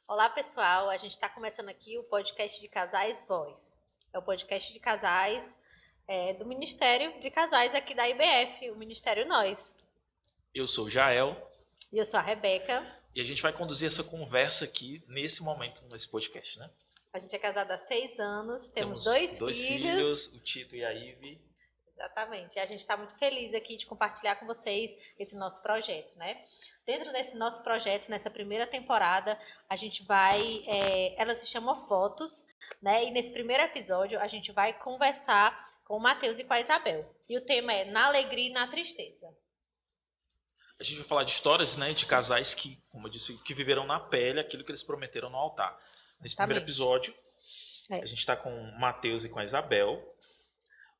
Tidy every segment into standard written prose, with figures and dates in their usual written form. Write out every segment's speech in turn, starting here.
Olá, pessoal. A gente está começando aqui o podcast de Casais Voz. É o podcast de casais do Ministério de Casais aqui da IBF, o Ministério Nós. Eu sou o Jael. E eu sou a Rebeca. E a gente vai conduzir essa conversa aqui nesse momento, nesse podcast, né? A gente é casado há 6 anos, temos dois dois filhos, o Tito e a Ivy. Exatamente. E a gente está muito feliz aqui de compartilhar com vocês esse nosso projeto, né? Dentro desse nosso projeto, nessa primeira temporada, a gente vai... ela se chama Fotos, né? E nesse primeiro episódio, a gente vai conversar com o Matheus e com a Isabel. E o tema é Na Alegria e na Tristeza. A gente vai falar de histórias, né, de casais que, como eu disse, que viveram na pele aquilo que eles prometeram no altar. Nesse primeiro episódio, a gente está com o Matheus e com a Isabel.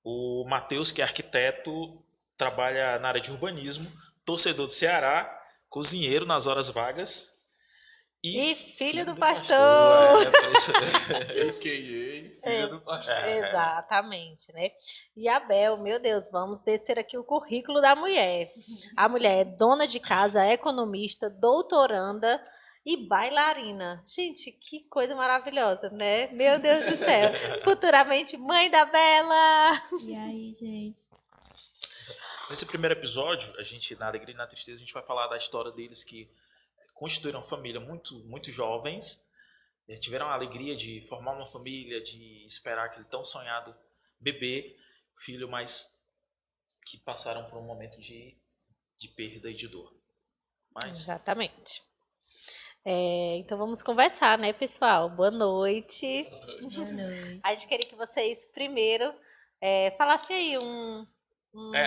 O Matheus, que é arquiteto, trabalha na área de urbanismo, torcedor do Ceará, cozinheiro nas horas vagas. E filho do pastor. A.K.A. filho do pastor. Exatamente, né? E a Bel, meu Deus, vamos descer aqui o currículo da mulher. A mulher é dona de casa, economista, doutoranda e bailarina. Gente, que coisa maravilhosa, né? Meu Deus do céu. Futuramente mãe da Bela. E aí, gente? Nesse primeiro episódio, a gente, na Alegria e na Tristeza, a gente vai falar da história deles que constituíram uma família muito jovens, tiveram a alegria de formar uma família, de esperar aquele tão sonhado bebê, filho, mas que passaram por um momento de perda e de dor. Exatamente. Então vamos conversar, né, pessoal? Boa noite. Boa noite. A gente queria que vocês primeiro falassem aí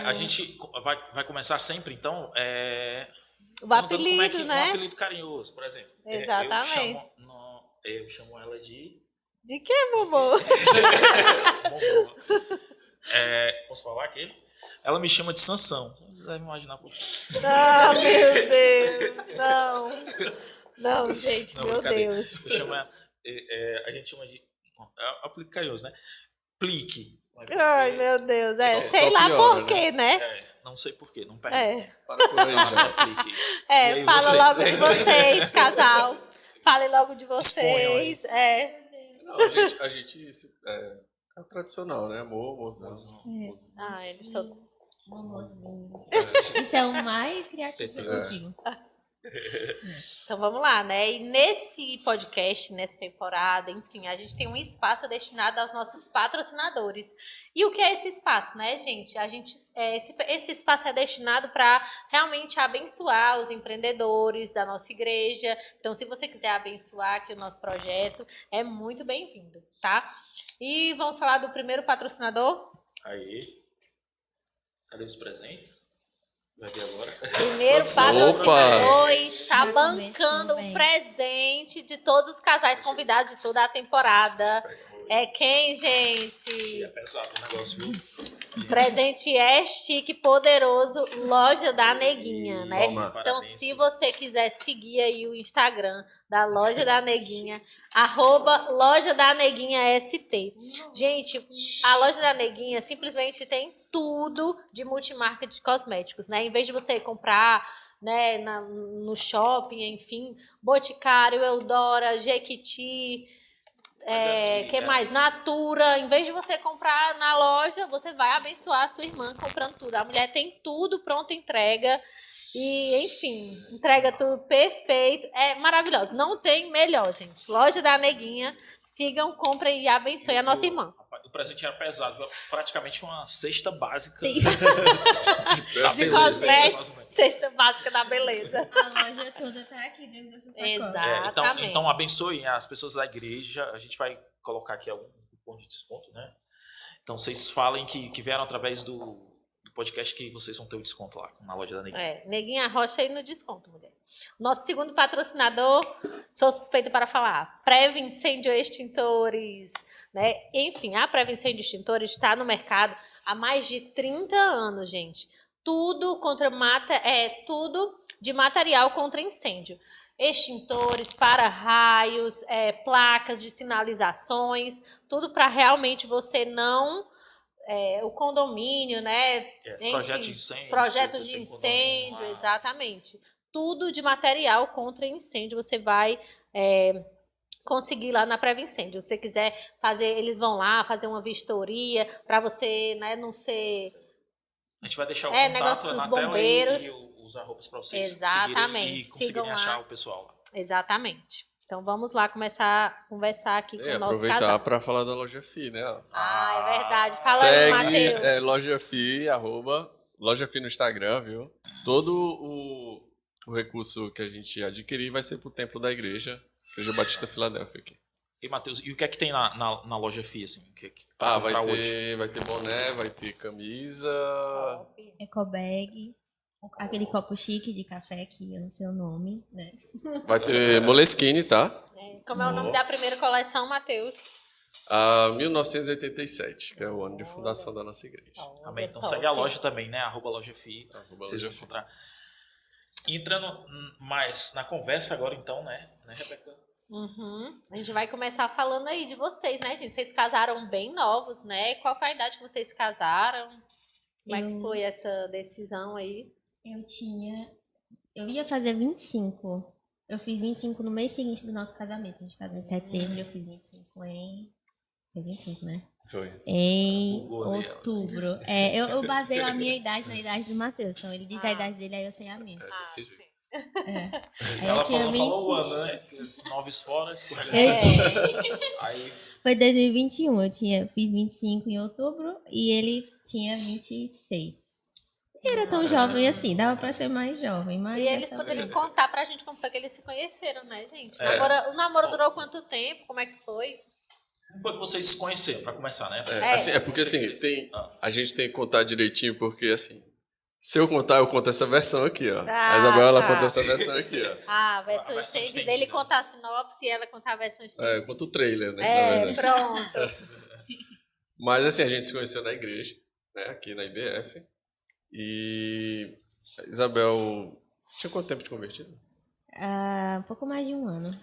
A gente vai começar sempre, então, o apelido, né? Um apelido carinhoso, por exemplo. Exatamente. Eu chamo ela de... De que, Momô? Momô. Posso falar aquele? Ela me chama de Sansão. Você deve imaginar por quê. Ah, meu Deus. Não, gente, Não, meu Deus. Eu chamo ela... a gente chama de... É um apelido carinhoso, né? Plique. Ai, meu Deus. Sei só lá piora, por quê, né? Não sei por quê, não pergunte. Para por aí, já. Fala logo de vocês, casal. Fale logo de vocês. Não, a gente é tradicional, né? Amor, mozão. Eles são... Mamozinho. Isso é o mais criativo que eu consigo. Então vamos lá, né? E nesse podcast, nessa temporada, enfim, a gente tem um espaço destinado aos nossos patrocinadores. E o que é esse espaço, né, gente? Esse espaço é destinado para realmente abençoar os empreendedores da nossa igreja. Então, se você quiser abençoar aqui o nosso projeto, é muito bem-vindo, tá? E vamos falar do primeiro patrocinador? Aí. Cadê os presentes? Vai ver agora. Primeiro patrocinador está bancando um presente de todos os casais convidados de toda a temporada. É quem, gente? É pesado o negócio, viu? Presente chique, poderoso, Loja da Neguinha, né? Toma. Então, Parabéns, se você quiser seguir aí o Instagram da Loja da Neguinha, @Loja da Neguinha ST. Gente, a Loja da Neguinha simplesmente tem tudo de multimarca de cosméticos, né? Em vez de você comprar, né, no shopping, enfim, Boticário, Eudora, Jequiti, que mais? Natura. Em vez de você comprar na loja, você vai abençoar a sua irmã comprando tudo. A mulher tem tudo pronto, entrega. E, enfim, entrega tudo perfeito. É maravilhoso. Não tem melhor, gente. Loja da Neguinha. Sigam, comprem e abençoem a nossa irmã. O presente era pesado, viu? Praticamente uma cesta básica Sim. De cosméticos. Cesta básica da beleza. A loja toda tá aqui dentro dessa sacola. Exatamente. Então abençoem as pessoas da igreja. A gente vai colocar aqui algum cupom de desconto, né? Então vocês falem que vieram através do podcast que vocês vão ter o desconto lá na Loja da Neguinha. Neguinha Rocha aí no desconto, mulher. Nosso segundo patrocinador, sou suspeita para falar, Preve Incêndio Extintores, né? Enfim, a Preve Incêndio Extintores está no mercado há mais de 30 anos, gente. Tudo de material contra incêndio. Extintores, para-raios, placas de sinalizações, tudo para realmente você não... o condomínio, né? Projeto de incêndio. Projetos de incêndio, exatamente. Tudo de material contra incêndio você vai conseguir lá na Preva Incêndio. Se você quiser fazer, eles vão lá fazer uma vistoria para você, né, não ser... A gente vai deixar o negócio contato dos na tela bombeiros. e os arrobas para vocês Exatamente. seguirem e conseguirem Sigam achar lá. o pessoal lá. Exatamente. Então vamos lá começar a conversar aqui com o nosso aproveitar casal. para falar da Loja Fi, né? É verdade. Fala aí, Segue Matheus. Loja Fi, Loja Fi no Instagram, viu? Todo o recurso que a gente adquirir vai ser pro templo da igreja Batista Filadélfia aqui. E, Matheus, e o que é que tem na loja FIA, assim? O que é que pra vai comprar hoje? ter boné, vai ter camisa. Ecobag, aquele copo chique de café que eu não sei o nome, né? Vai ter Moleskine, tá? Como é o nome da primeira coleção, Matheus? 1987, que é o ano de fundação da nossa igreja. Amém. Então segue a loja também, né? @loja FI. Vocês vão encontrar. Entrando mais na conversa agora, então, né, Rebeca? A gente vai começar falando aí de vocês, né, gente? Vocês casaram bem novos, né? Qual foi a idade que vocês casaram? Como é que foi essa decisão aí? Eu ia fazer 25. Eu fiz 25 no mês seguinte do nosso casamento. A gente casou em setembro, eu fiz 25 em... Foi 25, né? Foi. Em outubro. Eu baseio a minha idade na idade do Matheus. Então ele diz a idade dele, aí eu sei a minha. Desse jeito. Aí Ela eu tinha falou o 25. ano, né? Porque 9 fora, escorrega. Aí, Foi 2021. Fiz 25 em outubro e ele tinha 26. Não era tão jovem assim, dava pra ser mais jovem. Mas E eles poderiam contar pra gente como foi que eles se conheceram, né, gente? O namoro durou quanto tempo? Como é que foi? como foi que vocês se conheceram, pra começar, né? Porque assim, a gente tem que contar direitinho, porque assim, se eu contar, eu conto essa versão aqui, ó. A Isabel, ela conta essa versão aqui, ó. A versão versão extendida, estendida. ele contar a sinopse e ela contar a versão estendida. Conta o trailer, né? na verdade. Pronto. Mas assim, a gente se conheceu na igreja, né? Aqui na IBF. E a Isabel tinha quanto tempo de convertido? Um pouco mais de um ano.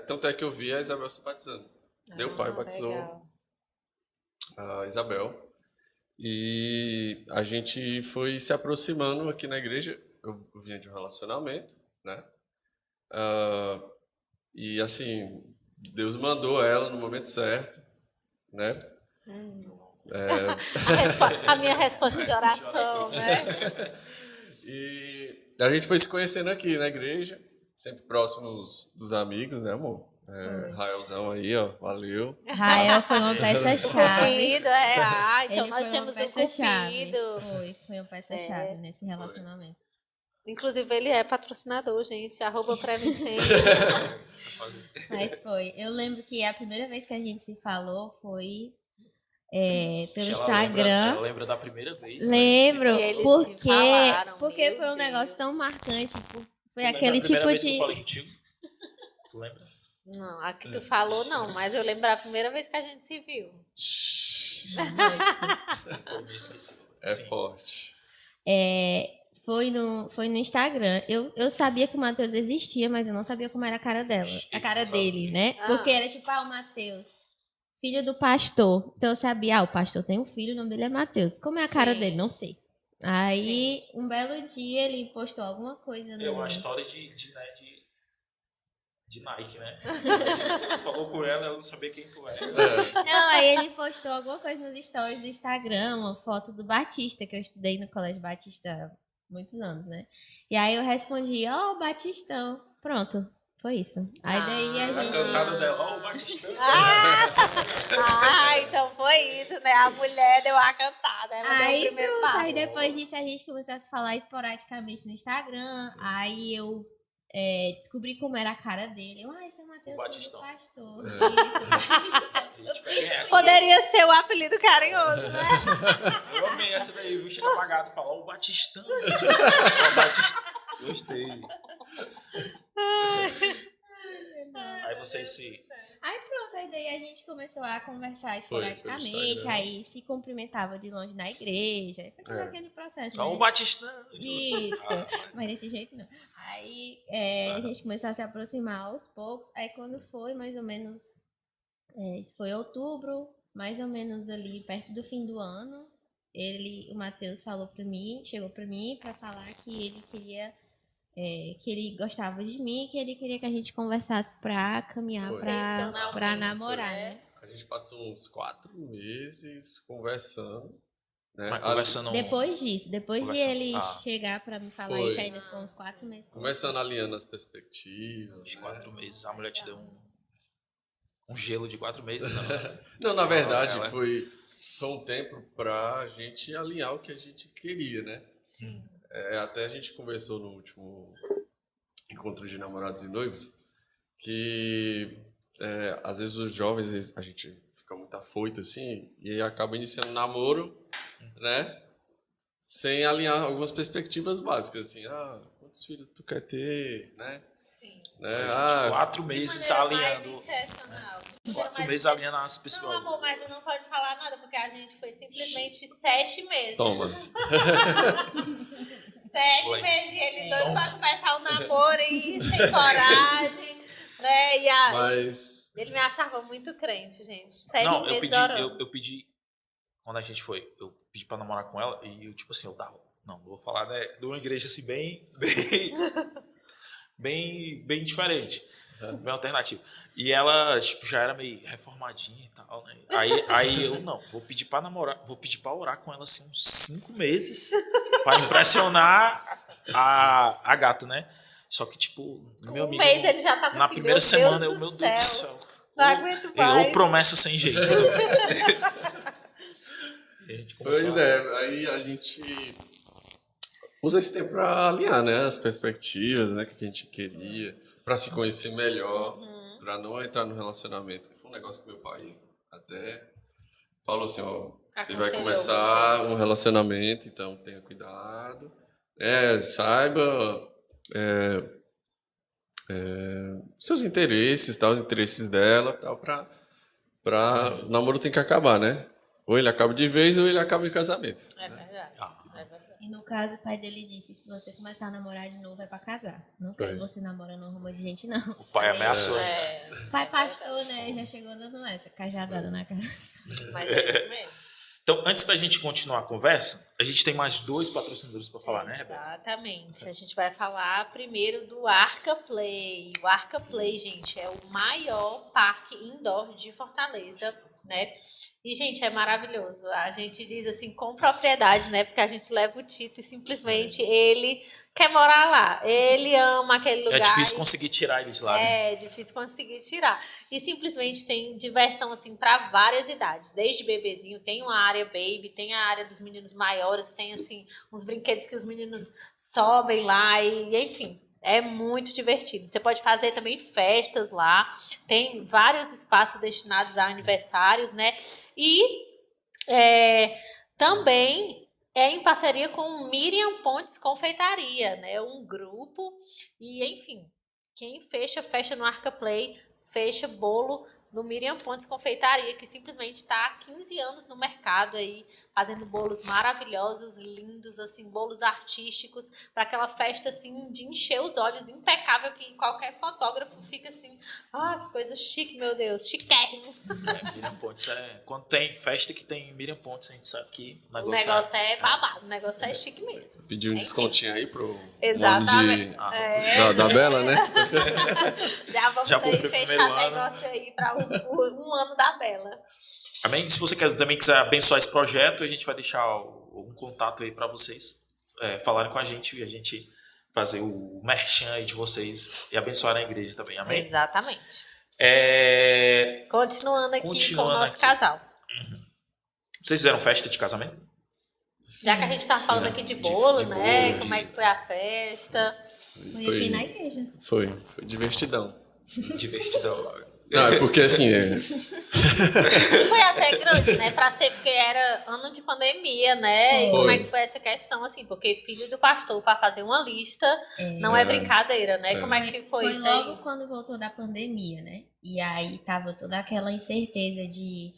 Tanto é que eu vi a Isabel se batizando. Meu pai batizou Legal. a Isabel. E a gente foi se aproximando aqui na igreja. Eu vinha de um relacionamento, né? E assim, Deus mandou ela no momento certo, né? A minha resposta de oração, né? E a gente foi se conhecendo aqui na igreja, sempre próximos dos amigos, né, amor? Raelzão aí, ó, valeu. Rael foi uma peça-chave. Cupido, então Ele nós foi uma temos o peça-chave. Cupido. Foi uma peça-chave nesse relacionamento. Inclusive, ele é patrocinador, gente. @Preva Incêndio. Mas foi. Eu lembro que a primeira vez que a gente se falou foi pelo Ela Instagram. lembra da primeira vez. Lembro, Que eles se porque falaram, foi um meu negócio Deus. tão marcante. Foi Lembra aquele a primeira tipo vez que eu de. falei contigo? Tu lembra? Não, a que tu falou não, mas eu lembro a primeira vez que a gente se viu. Foi meio esquecido. Sim. Forte. Foi no Instagram. Eu sabia que o Matheus existia, mas eu não sabia como era a cara dela. A cara dele, né? Porque era tipo, o Matheus, filho do pastor. Então eu sabia, o pastor tem um filho, o nome dele é Matheus. Como é a cara dele? Não sei. Aí, um belo dia, ele postou alguma coisa no... É uma história de Nike, né? Tu falou com ela não sabia quem tu era. Não, aí ele postou alguma coisa nos stories do Instagram, uma foto do Batista, que eu estudei no Colégio Batista há muitos anos, né? E aí eu respondi, Batistão. Pronto, foi isso. Aí daí a A gente... cantada dela, o Batistão. Então foi isso, né? A mulher deu a cantada, ela deu o Aí primeiro pronto, passo. aí depois disso a gente começou a se falar esporadicamente no Instagram. Aí eu descobri como era a cara dele. Esse é o Matheus, O Batistão. pastor. Isso, Essa, Poderia ser o apelido carinhoso, né? eu amei essa daí, viu? Chega apagado e fala, o Batistão. O Batistão. Gostei. Aí vocês se... Aí pronto, aí daí a gente começou a conversar Foi esporadicamente, pelo Instagram. aí se cumprimentava de longe na igreja, aí foi todo aquele processo. Só né? o Batistão. Isso, mas desse jeito não. Aí a gente começou a se aproximar aos poucos, aí quando foi mais ou menos, isso foi outubro, mais ou menos ali perto do fim do ano, o Matheus falou pra mim, chegou pra mim pra falar que ele queria que ele gostava de mim, que ele queria que a gente conversasse pra caminhar Foi. pra Intencionalmente, namorar, né? né? A gente passou uns 4 meses conversando, né? Mas conversando. Depois disso, depois de Conversando. ele Ah. chegar pra me falar Foi. isso, ainda ficou uns 4 meses. Conversando, alinhando as perspectivas. De né? 4 meses. A mulher te deu um gelo de 4 meses, não. Não, na verdade, Ela- foi um tempo pra gente alinhar o que a gente queria, né? Sim. Até a gente conversou no último encontro de namorados e noivos que às vezes os jovens, a gente fica muito afoito assim e aí acaba iniciando um namoro, né? Sem alinhar algumas perspectivas básicas, assim, quantos filhos tu quer ter, né? Sim. né? 4 De meses maneira mais alinhando. intencional. 4 meses alinhando as Não, pessoas. amor, mas tu não pode falar nada, porque a gente foi simplesmente 7 meses. Toma. 7 Oi. meses e ele doido pra começar o namoro e sem coragem, né? E aí, Mas ele me achava muito crente, gente. 7 Não, meses orando. eu pedi. Quando a gente foi, eu pedi pra namorar com ela e eu, tipo assim, eu dava. Não vou falar, né? De uma igreja assim, bem diferente. Bem alternativa. E ela, tipo, já era meio reformadinha e tal, né? Aí eu, não, vou pedir pra namorar, vou pedir pra orar com ela assim uns 5 meses pra impressionar a gata, né? Só que, tipo, meu amigo. mês ele já tava na assim, primeira meu semana, Deus eu, do meu Deus do céu. céu. Não aguento Ou mais. promessa sem jeito. E a gente começou Pois aí a gente usa esse tempo para alinhar, né, as perspectivas, né, que a gente queria, para se conhecer melhor, para não entrar no relacionamento. Foi um negócio que meu pai até falou assim, ó, você vai Aconselhou começar vocês. um relacionamento, então tenha cuidado, saiba seus interesses, tal, os interesses dela, tal, para o namoro tem que acabar, né? Ou ele acaba de vez ou ele acaba em casamento. É verdade. É verdade. E no caso, o pai dele disse, se você começar a namorar de novo, é pra casar. Não Foi. quero você namorando não arruma de gente, não. O pai ameaçou. Pai pastor, né? Já chegou dando essa cajadada na cara. Mas é isso mesmo. Então, antes da gente continuar a conversa, a gente tem mais 2 patrocinadores para falar, né, Rebeca? Exatamente. A gente vai falar primeiro do Arca Play. O Arca Play, gente, é o maior parque indoor de Fortaleza, né? E, gente, é maravilhoso. A gente diz assim com propriedade, né? Porque a gente leva o Tito e simplesmente ele quer morar lá. Ele ama aquele lugar. É difícil e- conseguir tirar ele de lá. né? É difícil conseguir tirar. E simplesmente tem diversão assim para várias idades. Desde bebezinho, tem uma área baby, tem a área dos meninos maiores, tem assim uns brinquedos que os meninos sobem lá e enfim, é muito divertido. Você pode fazer também festas lá. Tem vários espaços destinados a aniversários, né? E também é em parceria com Miriam Pontes Confeitaria, né? Um grupo e enfim, quem fecha no Arca Play, fecha bolo no Miriam Pontes Confeitaria, que simplesmente está há 15 anos no mercado aí, fazendo bolos maravilhosos, lindos, assim, bolos artísticos, para aquela festa, assim, de encher os olhos, impecável, que qualquer fotógrafo fica assim, que coisa chique, meu Deus, chiquérrimo. Miriam Pontes quando tem festa que tem Miriam Pontes, a gente sabe que o O negócio, negócio é babado, o negócio é chique mesmo. Pediu um Enfim. descontinho aí pro Exatamente. nome da Bela, né? Já vamos Já aí comprei o fechar primeiro ano. negócio aí para um ano da Bela. Amém? Se você também quiser abençoar esse projeto, a gente vai deixar um contato aí para vocês falarem com a gente e a gente fazer o merchan aí de vocês e abençoar a igreja também. Amém? Exatamente. É, Continuando aqui com o Continuando nosso aqui. casal. Vocês fizeram festa de casamento? Já que a gente tá falando aqui de bolo, de né? bolo, Como é que foi a festa? Foi aqui na igreja. Foi divertidão. Divertidão. Não, é porque assim, Foi até grande, né? Pra ser, porque era ano de pandemia, né? E Foi. como é que foi essa questão, assim? Porque filho do pastor, pra fazer uma lista, não é brincadeira, né? Como é que foi isso logo aí? quando voltou da pandemia, né? E aí tava toda aquela incerteza de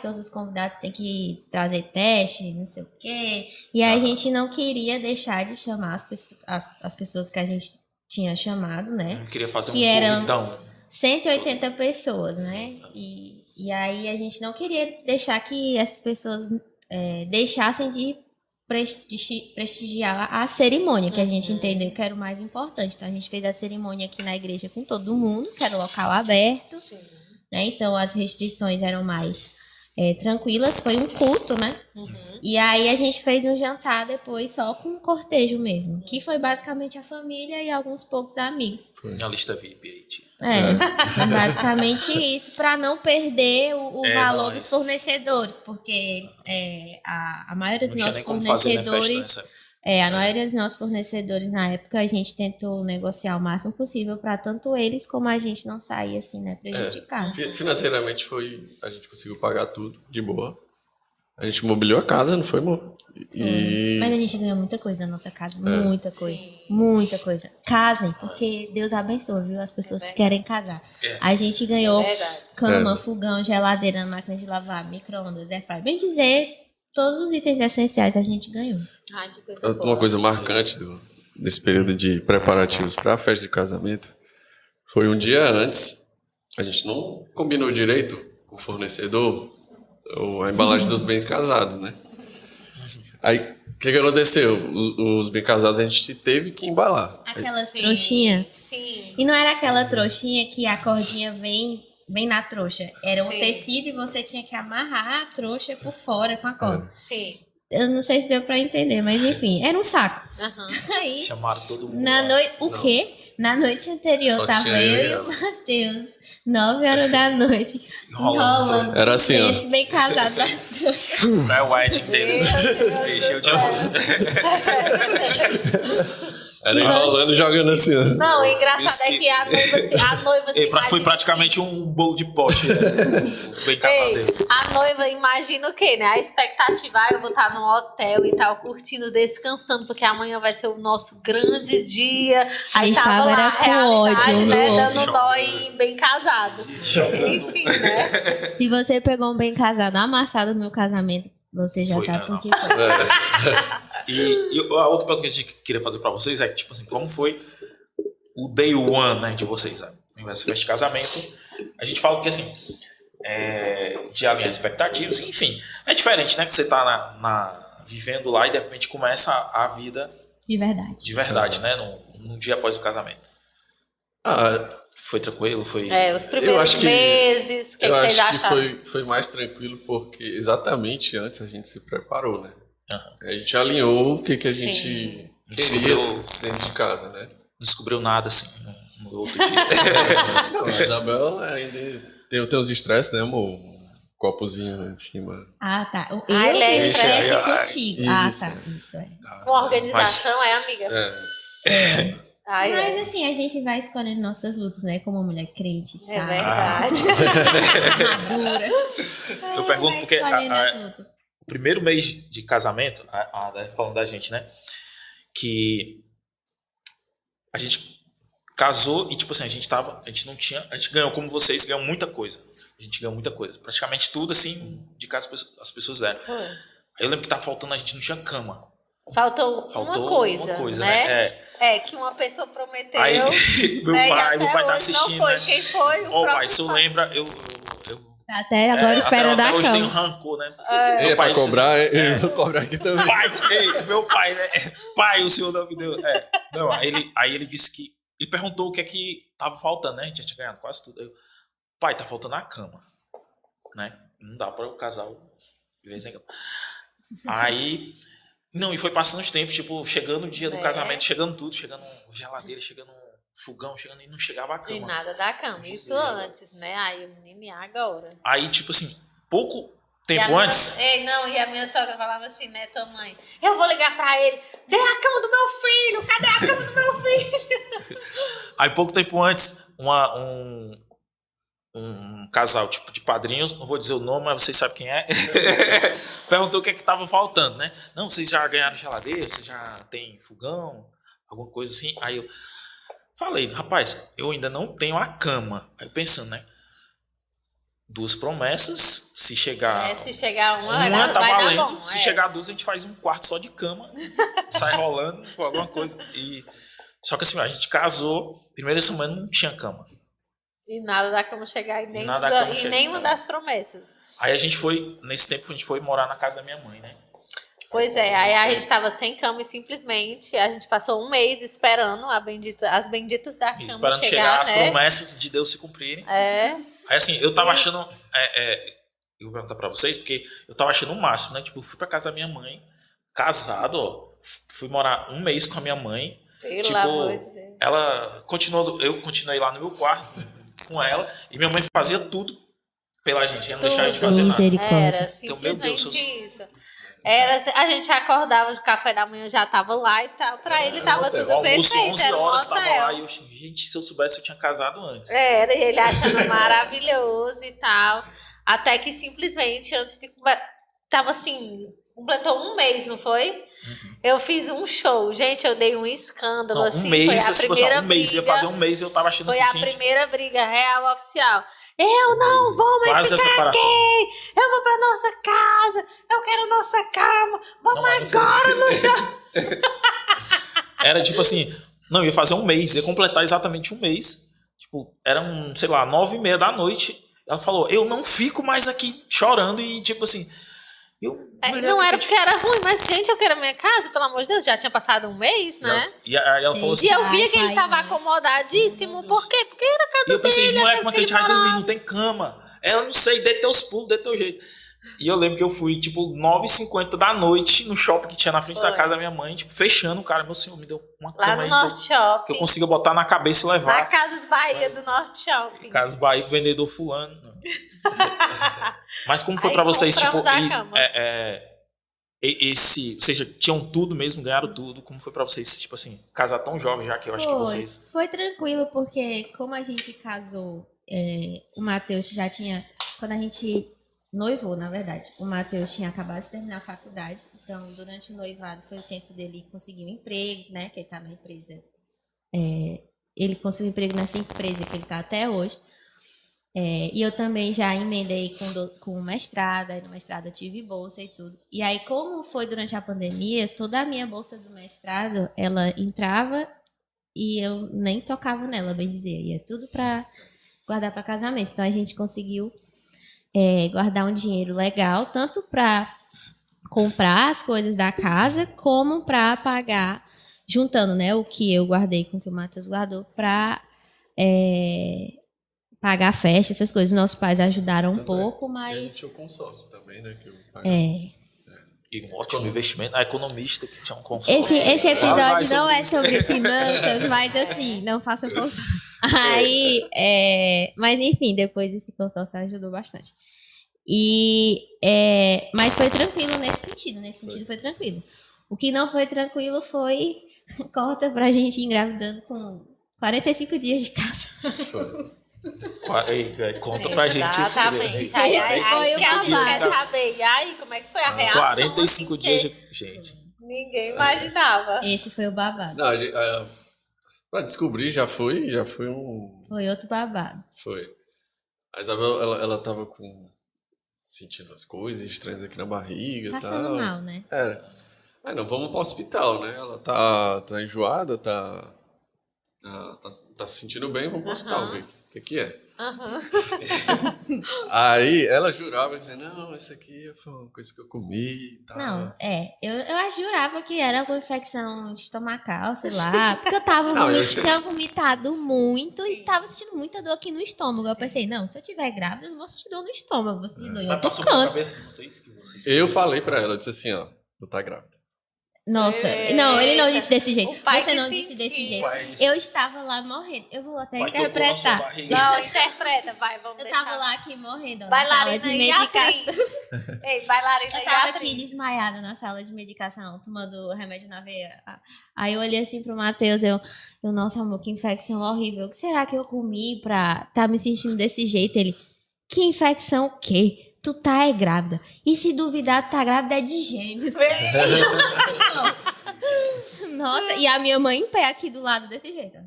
todos os convidados têm que trazer teste, não sei o quê. E aí a gente não queria deixar de chamar as pessoas que a gente tinha chamado, né? Eu queria fazer Que um eram- convidão. 180 pessoas, né? E aí a gente não queria deixar que essas pessoas deixassem de ir prestigiar a cerimônia, que a gente entendeu que era o mais importante. Então, a gente fez a cerimônia aqui na igreja com todo mundo, que era o local aberto. Sim. Né? Então, as restrições eram mais tranquilas. Foi um culto, né? E aí, a gente fez um jantar depois só com um cortejo mesmo, que foi basicamente a família e alguns poucos amigos. Minha lista VIP aí, tia. Foi basicamente isso, para não perder o valor mas- dos fornecedores, porque a maioria dos Não tinha nossos nem como fazer, né, festa fornecedores, nessa. a maioria dos nossos fornecedores na época a gente tentou negociar o máximo possível para tanto eles como a gente não sair assim, né, prejudicado. Financeiramente a gente conseguiu pagar tudo de boa. A gente mobiliou a casa, não foi, amor? Mas a gente ganhou muita coisa na nossa casa, muita coisa, muita coisa. Casem, porque Deus abençoa, viu, as pessoas que querem casar. A gente ganhou cama, fogão, geladeira, máquina de lavar, micro-ondas, airfryer. Bem dizer, todos os itens essenciais a gente ganhou. Ai, que coisa boa. Uma coisa marcante desse período de preparativos para a festa de casamento foi um dia antes. A gente não combinou direito com o fornecedor a embalagem dos bens casados, né? Aí, o que aconteceu? Os bem casados a gente teve que embalar. Aquelas trouxinhas. Sim. E não era aquela trouxinha que a cordinha vem na trouxa. Era um Sim. tecido e você tinha que amarrar a trouxa por fora com a corda. Sim. Eu não sei se deu pra entender, mas enfim, era um saco. Aí, Chamaram todo mundo. na lá. noite. O quê? Na noite anterior Só tava tinha eu eu e e o ela. Matheus, 9 horas da noite, Enrolando. enrolando. Era assim, ó. Esse bem casado das trouxas. É o wedding deles. Encheu de rosa. Era enrolando e jogando assim, ó. Não, o engraçado Isso é que- que a noiva se Ei, foi imagina praticamente um bolo de pote. Né? Bem casadeiro. Ei, a noiva imagina o quê, né? A expectativa, eu vou estar num hotel e tal, curtindo, descansando, porque amanhã vai ser o nosso grande dia. Aí gente tava tava lá era a com realidade, ódio, né? no Dando outro. nó em bem casado. Enfim, né? Se você pegou um bem casado amassado no meu casamento, você já Foi, sabe né, por não. que foi. E a outra pergunta que a gente queria fazer pra vocês é, tipo assim, como foi o day one, né, de vocês, né? Essa festa de casamento. A gente fala que, assim, de alinhar expectativas, enfim. É diferente, né, que você tá vivendo lá e de repente começa a vida De verdade. né, num dia após o casamento. Foi tranquilo? Foi... Os Eu primeiros acho que- meses, o que Eu vocês acho que acharam? foi mais tranquilo porque exatamente antes a gente se preparou, né? Aham. A gente alinhou o que a Sim. gente queria Descobriu. dentro de casa, né? Não descobriu nada, assim, no outro dia. Não, a Isabel ainda tem os estresses, né, amor? Um copozinho em cima. Ah, tá. Eu ele é tenho estresse isso, contigo. isso. Ah, tá. Isso é. Uma organização, amiga? Ai, Mas assim, a gente vai escolhendo nossas lutas, né? Como mulher crente, é sabe? verdade. Madura. Eu pergunto porque Escolhendo as lutas. o primeiro mês de casamento, falando da gente, né? Que a gente casou e, tipo assim, a gente não tinha. A gente ganhou como vocês, ganhou muita coisa. A gente ganhou muita coisa. Praticamente tudo, assim, de casa as pessoas deram. Aí eu lembro que tava faltando, a gente não tinha cama. Faltou uma coisa, né? É. Que uma pessoa prometeu. Aí, meu né? E pai até tá hoje assistindo, não foi. né? Quem foi? O Ô, próprio pai, se eu pai. lembra, eu Até agora esperando até a hoje tenho cama. rancor, né? Pra pai, cobrar, eu vou cobrar aqui também. Pai, meu pai, né? Pai, o senhor não me deu. Não, aí ele disse que. Ele perguntou o que é que tava faltando, né? A gente já tinha ganhado quase tudo. Aí eu, pai, tá faltando a cama. Né? Não dá para o casal viver sem cama. Aí. Não, e foi passando os tempos, tipo, chegando o dia do casamento, chegando tudo, chegando geladeira, chegando fogão, chegando e não chegava a E cama. nada da cama. Isso antes, né? Aí o menino ia agora. Aí, tipo assim, pouco E tempo a antes. e a minha sogra falava assim, né, tua mãe? Eu vou ligar pra ele. Dê a cama do meu filho! Cadê a cama do meu filho? Aí, pouco tempo antes, um casal, tipo, de padrinhos, não vou dizer o nome, mas vocês sabem quem é, perguntou o que é que tava faltando, né? Não, vocês já ganharam geladeira, vocês já tem fogão, alguma coisa assim. Aí eu falei, rapaz, eu ainda não tenho a cama. Aí pensando, né? 2 promessas, se chegar... Se chegar uma, Uma tá vai dar valendo. bom. Se chegar 2, a gente faz um quarto só de cama, sai rolando com alguma coisa. Só que assim, a gente casou, primeira semana não tinha cama. E nada da cama chegar em Nada da cama chegar. nenhuma das promessas. Aí a gente foi, nesse tempo, a gente foi morar na casa da minha mãe, né? Pois é, aí a gente tava sem cama e simplesmente a gente passou um mês esperando as benditas da cama Esperando chegar as promessas de Deus se cumprirem. É. Aí assim, eu tava achando. Eu vou perguntar pra vocês, porque eu tava achando o máximo, né? Tipo, eu fui pra casa da minha mãe, casado, ó. Fui morar um mês com a minha mãe. Pelo amor de Deus. Ela continuou, eu continuei lá no meu quarto com ela, e minha mãe fazia tudo pela gente, ela não deixava a gente fazer nada. Era Então, meu Deus, simplesmente isso. A gente acordava, o café da manhã já tava lá e tal. Pra ele tava tudo o almoço, perfeito. 11 era um horas, tava hotel. lá, e eu, gente, se eu soubesse, eu tinha casado antes. Era, e ele achando maravilhoso e tal. Até que simplesmente, antes de. Tava assim, completou um mês, não foi? Eu fiz um show. Gente, eu dei um escândalo, Não, assim. um mês, foi a assim, primeira um mês, briga, ia fazer um mês e eu tava achando foi assim, a gente, primeira briga real oficial. Eu não vou mais quase essa ficar separação. aqui. Eu vou pra nossa casa. Eu quero nossa cama. Vamos Não, não agora no show. Era tipo assim, não, ia fazer um mês, ia completar exatamente um mês. Tipo, eram, sei lá, 9h30 da noite. Ela falou, eu não fico mais aqui chorando e tipo assim. Não era porque era ruim, mas gente, eu quero a minha casa, pelo amor de Deus, já tinha passado um mês, né? E aí ela falou assim. E eu via que ele tava acomodadíssimo. Por quê? Porque era a casa E eu pensei, dele. moleque, como é que a gente vai dormir? Não tem cama. Ela, não sei, dê teus pulos, dê teu jeito. E eu lembro que eu fui, tipo, 9h50 da noite no shopping que tinha na frente da casa da minha mãe, tipo, fechando, o cara, meu senhor, me deu uma Lá cama no aí Norte Shopping. que eu consiga botar na cabeça e levar. Na Casas Bahia do Norte Shopping. Casas Bahia, vendedor fulano. Mas como foi Aí pra vocês, tipo, compramos a cama. vocês tinham tudo mesmo, ganharam tudo, como foi pra vocês, tipo assim, casar tão jovem já que eu acho que vocês... Foi tranquilo, porque como a gente casou, o Matheus já tinha... Quando a gente noivou, na verdade, o Matheus tinha acabado de terminar a faculdade, então durante o noivado foi o tempo dele conseguir um emprego, né, que ele tá na empresa. Ele conseguiu um emprego nessa empresa que ele tá até hoje. E eu também já emendei com o mestrado, aí no mestrado eu tive bolsa e tudo. E aí, como foi durante a pandemia, toda a minha bolsa do mestrado, ela entrava e eu nem tocava nela, bem dizer. Ia tudo para guardar para casamento. Então, a gente conseguiu guardar um dinheiro legal, tanto para comprar as coisas da casa, como para pagar, juntando, né, o que eu guardei com o que o Matheus guardou, para... pagar a festa, essas coisas. Nossos pais ajudaram um pouco, mas... E a gente tinha o consórcio também, né? Que eu E um ótimo investimento. A economista que tinha um consórcio. Esse episódio não é sobre finanças, mas assim, não façam consórcio. Aí, mas enfim, depois esse consórcio ajudou bastante. Mas foi tranquilo nesse sentido foi tranquilo. O que não foi tranquilo foi corta pra gente engravidando com 45 dias de casa. Conta pra gente esse Exatamente. Esse foi o babado. Quer saber? E aí, como é que foi a reação? 45 assim, dias de... Gente. Ninguém imaginava. Esse foi o babado. Não, pra descobrir já foi um... Foi outro babado. Foi. A Isabel, ela tava sentindo as coisas estranhas aqui na barriga e tal. Passando mal, né? Aí não, vamos pro hospital, né? Ela tá enjoada, tá se sentindo bem, vamos pro hospital ver o que é. Aí ela jurava, dizendo, não, isso aqui foi uma coisa que eu comi e tal. Não, eu jurava que era alguma infecção estomacal, sei lá, porque eu tava tinha vomitado muito e tava sentindo muita dor aqui no estômago. Eu pensei, não, se eu tiver grávida, eu não vou sentir dor no estômago, vou sentir dor em outro Passou pela canto. cabeça de vocês que vocês... Eu falei pra ela, eu disse assim, ó, tu tá grávida. Nossa, não, ele não disse desse jeito. O pai Você que não disse sentiu. desse jeito. pai disse- Eu estava lá morrendo. Eu vou até Pai tocou na sua interpretar. barriga. Não, interpreta, vai, vamos Eu deixar. tava lá aqui morrendo na Bailarina sala de e medicação. atriz. Ei, bailarina Eu e tava atriz. aqui desmaiada na sala de medicação, tomando remédio na veia. Aí eu olhei assim pro Matheus, eu, nossa, amor, que infecção horrível. O que será que eu comi pra tá me sentindo desse jeito? Ele, que infecção o quê? Tu tá grávida. E se duvidar, tu tá grávida é de gêmeos. Nossa, e a minha mãe em pé aqui do lado desse jeito.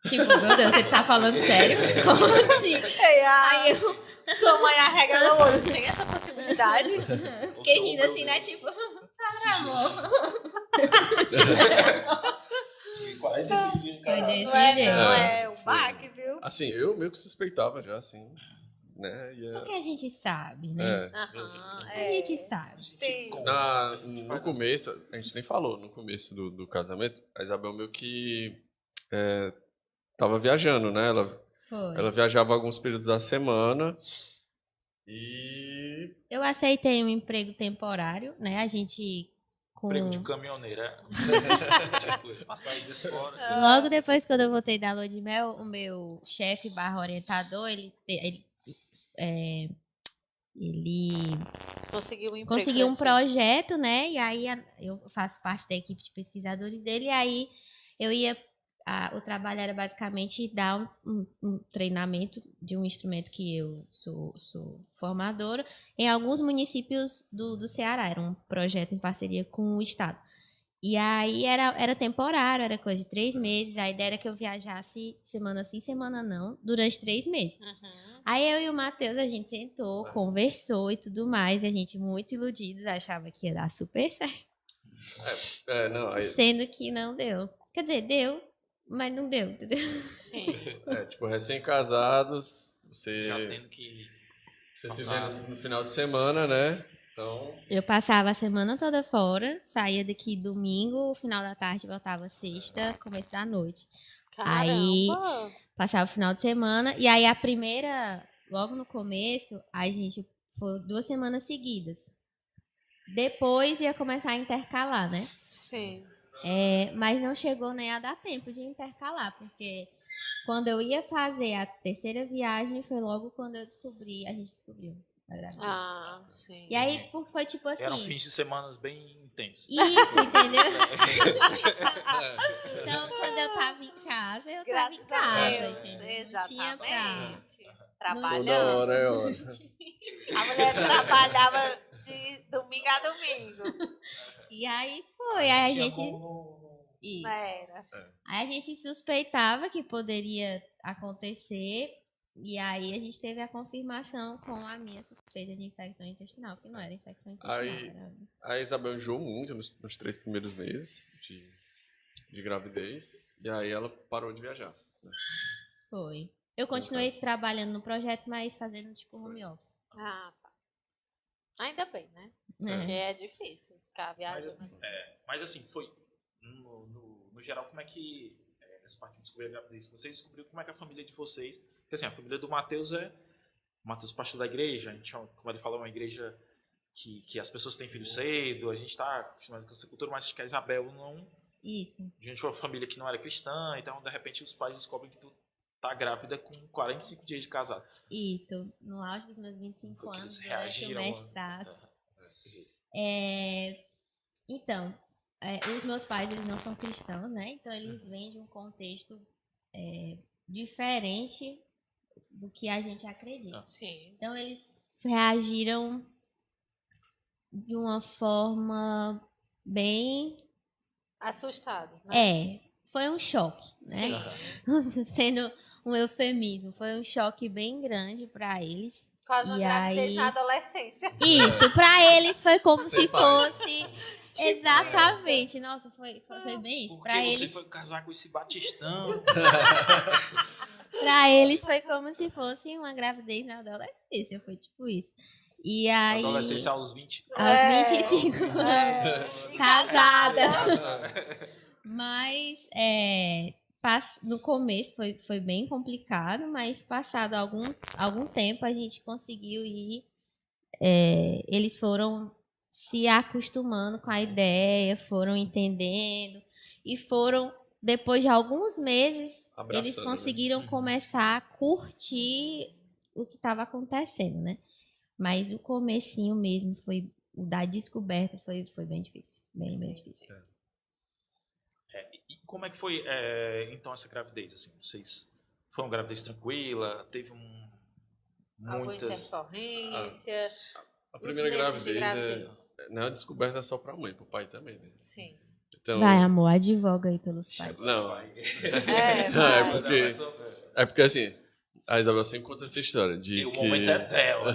Tipo, meu Deus, você tá falando sério? Como assim? Aí eu Sua mãe arrega no olho, tem essa possibilidade? fiquei rindo assim, né? Tipo, tá, amor. 45 dias de Foi casado. desse Não é, jeito. não é o baque, viu? Assim, eu meio que suspeitava já, assim. né? Porque a gente sabe, né? Aham, A gente sabe. Sim. No começo, a gente nem falou, no começo do casamento, a Isabel meio que tava viajando, né? Foi. Ela viajava alguns períodos da semana e... Eu aceitei um emprego temporário, né? A gente com... Emprego de caminhoneira. Tipo, passar aí desse fora. Logo depois, quando eu voltei da lua de mel, o meu chefe barra orientador, ele Conseguiu um projeto, né? E aí eu faço parte da equipe de pesquisadores dele, e aí eu ia... o trabalho era basicamente dar um treinamento de um instrumento que eu sou formadora em alguns municípios do Ceará. Era um projeto em parceria com o Estado. E aí era temporário, era coisa de 3 meses. A ideia era que eu viajasse semana sim, semana não, durante 3 meses. Aí eu e o Matheus, a gente sentou, conversou e tudo mais. E a gente, muito iludidos, achava que ia dar super certo. Sendo que não deu. Quer dizer, deu, mas não deu, entendeu? Sim. tipo, recém-casados, Já tendo que você se vê no final de semana, né? Então... Eu passava a semana toda fora, saía daqui domingo, final da tarde, voltava sexta, começo da noite. Caramba. Aí passava o final de semana, e aí a primeira, logo no começo, a gente foi 2 semanas seguidas. Depois ia começar a intercalar, né? Sim. Mas não chegou nem a dar tempo de intercalar, porque quando eu ia fazer a 3ª viagem, foi logo quando a gente descobriu a gravidez. Sim. E aí foi tipo assim... Eram fins de semana bem intensos. Isso, entendeu? Então, quando eu tava em casa, entendeu? Exatamente. Tinha pra... Trabalhando. Toda hora é hora. A mulher trabalhava de domingo a domingo. E aí foi, aí a Tinha gente... como- Isso. Era. Aí a gente suspeitava que poderia acontecer, e aí a gente teve a confirmação com a minha suspeita de infecção intestinal, que não era infecção intestinal. A Isabel enjoou muito nos 3 primeiros meses de gravidez, e aí ela parou de viajar. Né? Foi. Eu continuei trabalhando no projeto, mas fazendo tipo home office. Tá. Ainda bem, né? Porque é difícil ficar viajando. Mas assim, foi no geral, como é que nessa parte de descobrir a gravidez, vocês descobriram como é que a família de vocês, porque assim, a família do Matheus o Matheus pastor da igreja, a gente, como ele falou, é uma igreja que as pessoas têm filhos cedo, a gente tá acostumado com essa cultura, mas acho que a Isabel não... Isso. A gente foi uma família que não era cristã, então de repente os pais descobrem que tu tá grávida com 45 dias de casado. Isso, no auge dos meus 25 Foi que anos, eles durante o reagiram, mestrado. Então, os meus pais, eles não são cristãos, né? Então, eles vêm de um contexto diferente do que a gente acredita. Sim. Então, eles reagiram de uma forma bem... Assustados, né? Foi um choque, né? Sendo um eufemismo, foi um choque bem grande para eles. Quase uma gravidez na adolescência. Isso, para eles foi como se fosse... Exatamente. Nossa, foi bem isso. Porque você foi casar com esse batistão. Para eles foi como se fosse uma gravidez na adolescência. Foi tipo isso. E aí... Adolescência aos 20. Aos 25 anos. Casada. Mas no começo foi bem complicado, mas passado algum tempo a gente conseguiu ir. Eles foram se acostumando com a ideia, foram entendendo e foram, depois de alguns meses, eles conseguiram começar a curtir o que estava acontecendo, né? Mas o comecinho mesmo foi o da descoberta foi bem difícil, bem difícil. E como é que foi, então, essa gravidez? Assim, vocês foi uma gravidez tranquila? Teve muitas... Alguma intercorrência? A primeira gravidez não é descoberta só pra mãe, pro pai também, né? Sim. Então, Vai, amor, advoga aí pelos pais. não, Vai. é porque assim, a Isabel sempre conta essa história de o que... momento é dela.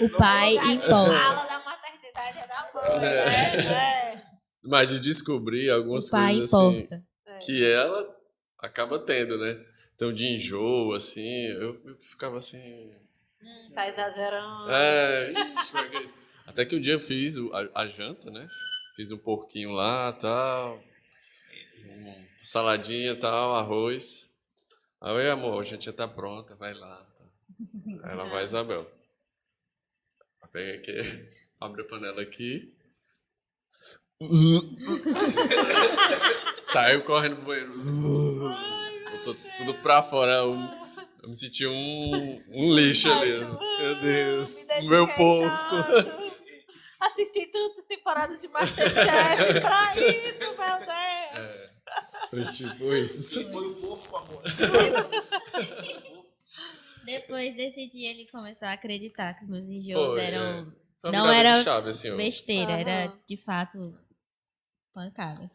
O pai importa. A aula da maternidade é da mãe, né? Mas de descobrir algumas O pai coisas assim, importa. que ela acaba tendo, né? tem um dia enjoo, assim, eu que ficava assim... Tá exagerando. Ixi, como é que é isso? Até que um dia eu fiz a janta, né? Fiz um porquinho lá, tal, saladinha, tal, arroz. Aí, amor, a gente já tá pronta, vai lá. Tá. Aí lá vai a Isabel. Pega aqui, abre a panela aqui. Saiu correndo pro banheiro. Botou tudo pra fora. Eu me senti um lixo ali. Meu Deus, meu porco. Assisti tantas temporadas de Masterchef pra isso, meu Deus. Foi tipo isso. Foi o porco, amor. Depois desse dia ele começou a acreditar que os meus enjoos eram... Foi uma Não virada era de chave, assim, ó. besteira, era de fato pancada.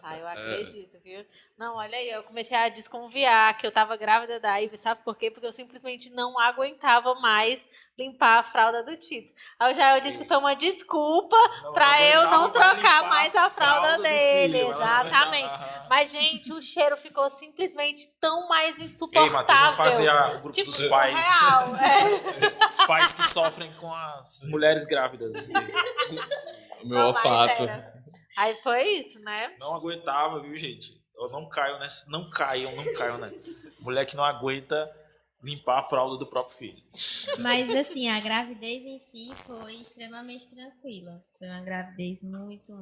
Ah, eu acredito, viu? Não, olha aí, eu comecei a desconfiar que eu tava grávida da Ivy, sabe por quê? Porque eu simplesmente não aguentava mais limpar a fralda do Tito. Aí eu disse que foi uma desculpa pra eu não trocar mais a fralda dele. Exatamente. Mas, gente, o cheiro ficou simplesmente tão mais Ei, insuportável. Matheus, vamos fazer o grupo Tipo, dos pais. surreal, Os pais que sofrem com as mulheres grávidas. O meu olfato. Aí foi isso, né? Não aguentava, viu, gente? Eu não caio nessa. Não caiam, né? Mulher que não aguenta limpar a fralda do próprio filho. Mas assim, a gravidez em si foi extremamente tranquila. Foi uma gravidez muito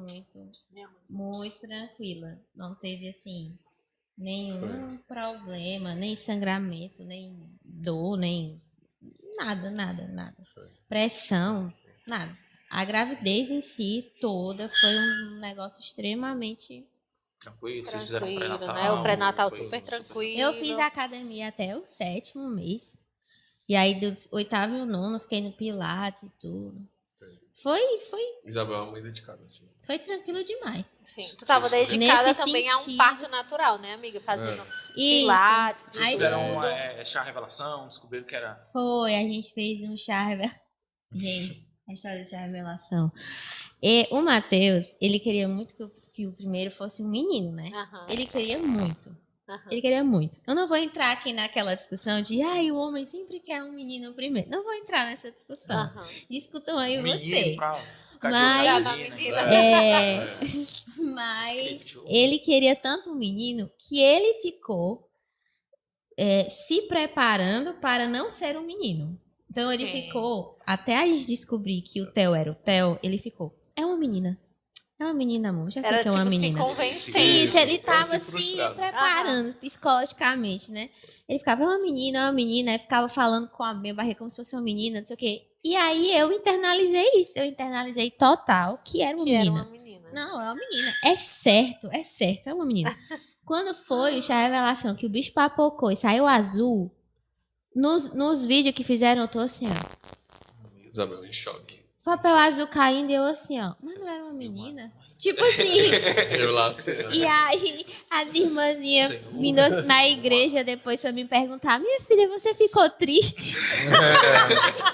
tranquila. Não teve assim nenhum problema, nem sangramento, nem dor, nem nada. Pressão, nada. A gravidez em si toda foi um negócio extremamente Tranquilo, vocês fizeram um Tranquilo, pré-natal. né? O pré-natal foi super tranquilo. Eu fiz academia até o 7º mês. E aí, dos 8º e o 9º, fiquei no Pilates e tudo. Foi Isabel é muito dedicada, assim. tranquilo demais. Sim, tu tava dedicada Nesse também a um sentido. parto natural, né, amiga? Fazendo Isso. pilates. Vocês Aí- fizeram chá revelação, descobriram que era. Foi, a gente fez um chá revelação. Gente, a história do chá revelação. E o Matheus, ele queria muito que o primeiro fosse um menino, né? Aham, Ele queria muito. aham. Ele queria muito. Eu não vou entrar aqui naquela discussão de o homem sempre quer um menino primeiro. Não vou entrar nessa discussão. Aham. Discutam aí Menino vocês. pra ficar Mas- de olho na menina. Mas Script. ele queria tanto um menino que ele ficou se preparando para não ser um menino. Então ele Sim. ficou, até a gente descobrir que o Theo era o Theo, ele ficou, é uma menina. É uma menina, amor. Já sei Era que é tipo uma se menina. convencer. Isso, ele Era tava se se frustrado. preparando psicologicamente, né? Ele ficava, é uma menina, aí ficava falando com a minha barriga como se fosse uma menina, não sei o quê. E aí eu internalizei isso, eu internalizei total que era uma Que era menina. uma menina. Não, é uma menina. É certo, é uma menina. Quando foi o chá revelação que o bicho papocou e saiu azul, nos vídeos que fizeram, eu tô assim, ó. Isabel em choque. Papel azul caindo e eu assim, ó. Mas não era uma menina? Tipo assim. Eu lá assim. E aí, as irmãzinhas Senhor. vindo na igreja depois pra me perguntar: minha filha, você ficou triste?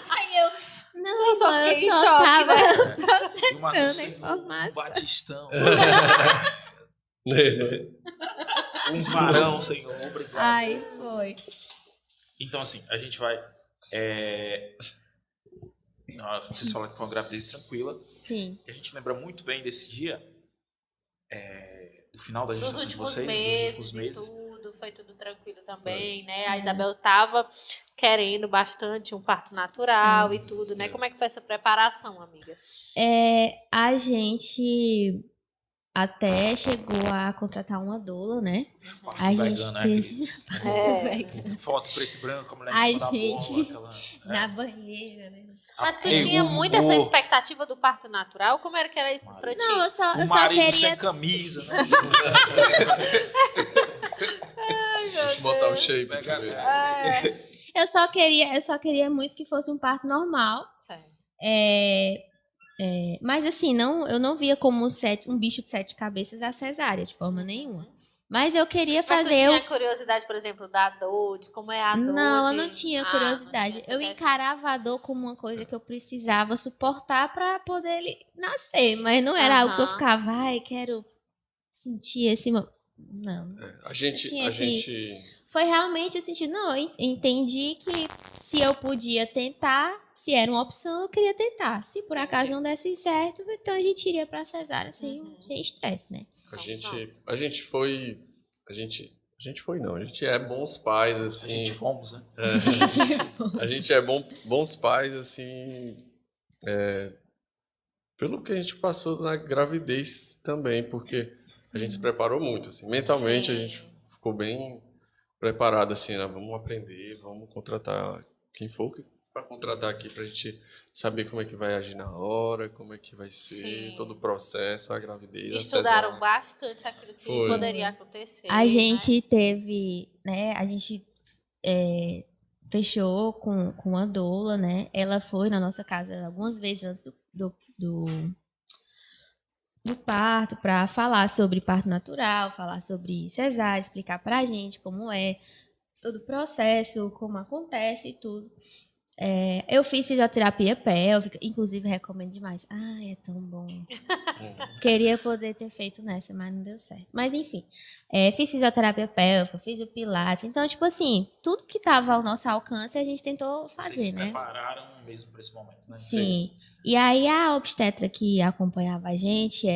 Aí eu, não, Eu só irmã, fiquei em eu só choque, tava E o Matheus processando a sem um informação. batistão. Um varão, Senhor. Obrigado. Ai, foi. Então, assim, a gente vai. Vocês falaram que foi uma gravidez tranquila. Sim. E a gente lembra muito bem desse dia, do final da Dos gestação de últimos vocês, meses, dos últimos meses. e tudo, foi tudo tranquilo também, né? A Isabel tava querendo bastante um parto natural e tudo, né? Como é que foi essa preparação, amiga? A gente até chegou a contratar uma doula, né? Parto A vegano, gente né? teve Aqueles foto preto e branco, a mulher A em cima gente- da bola, na banheira, né? Mas tu Ei, tinha o muito essa humor. expectativa do parto natural? Como era que era isso pra ti? Não, eu só O marido sem queria. camisa, né? Deixa eu botar o shape. Pega- primeiro. Eu só queria muito que fosse um parto normal. Sério. Mas assim, eu não via como um bicho de 7 cabeças a cesárea, de forma nenhuma. Mas eu queria Mas tu fazer. tinha curiosidade, por exemplo, da dor, de como é a dor? Não, eu de- não tinha Ah, curiosidade. não tinha essa Eu questão. encarava a dor como uma coisa que eu precisava suportar pra poder ele nascer. Mas não era algo que eu Aham. ficava, quero sentir esse. Não. A gente, Tinha a esse gente foi realmente o sentido, não, eu entendi que se eu podia tentar, se era uma opção, eu queria tentar. Se por acaso não desse certo, então a gente iria pra cesárea sem estresse, né? A gente foi. A gente foi, não. A gente é bons pais, A assim. gente fomos, né? A gente é bons pais, assim. Pelo que a gente passou na gravidez também, porque a gente se preparou muito, assim. Mentalmente a gente ficou bem preparado, assim, né? Vamos aprender, vamos contratar quem for para contratar aqui pra gente saber como é que vai agir na hora, como é que vai ser todo o processo, a gravidez, a Estudaram cesárea. bastante aquilo que Foi. poderia acontecer. A né? gente teve, né? A gente fechou com a doula, né? Ela foi na nossa casa algumas vezes antes do parto para falar sobre parto natural, falar sobre cesárea, explicar pra gente como é todo o processo, como acontece e tudo. Eu fiz fisioterapia pélvica, inclusive recomendo demais. Ai, é tão bom. Queria poder ter feito nessa, mas não deu certo. Mas enfim, fiz fisioterapia pélvica, fiz o pilates. Então, tipo assim, tudo que estava ao nosso alcance a gente tentou Vocês fazer, se né? prepararam mesmo para esse momento, né? Sim. E aí a obstetra que acompanhava a gente,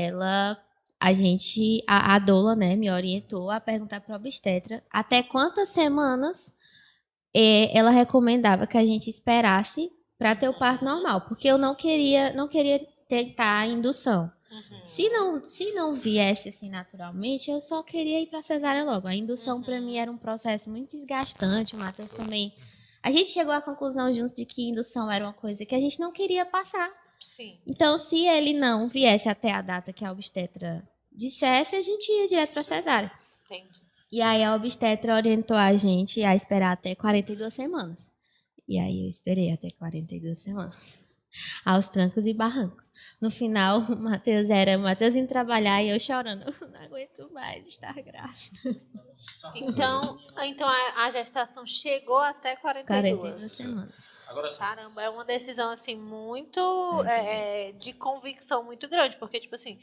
a doula, né, me orientou a perguntar para a obstetra até quantas semanas ela recomendava que a gente esperasse para ter o parto normal, porque eu não queria tentar a indução. Se não viesse assim naturalmente, eu só queria ir para cesárea logo. A indução para mim era um processo muito desgastante, o Matheus também. A gente chegou à conclusão juntos de que indução era uma coisa que a gente não queria passar. Sim. Então, se ele não viesse até a data que a obstetra dissesse, a gente ia direto para cesárea. Entendi. E aí a obstetra orientou a gente a esperar até 42 semanas. E aí eu esperei até 42 semanas. Aos trancos e barrancos. No final, o Matheus indo trabalhar e eu chorando. Eu não aguento mais estar grávida. Então a gestação chegou até 42. 42 semanas. Agora sim. Caramba, é uma decisão assim muito de convicção muito grande, porque tipo assim,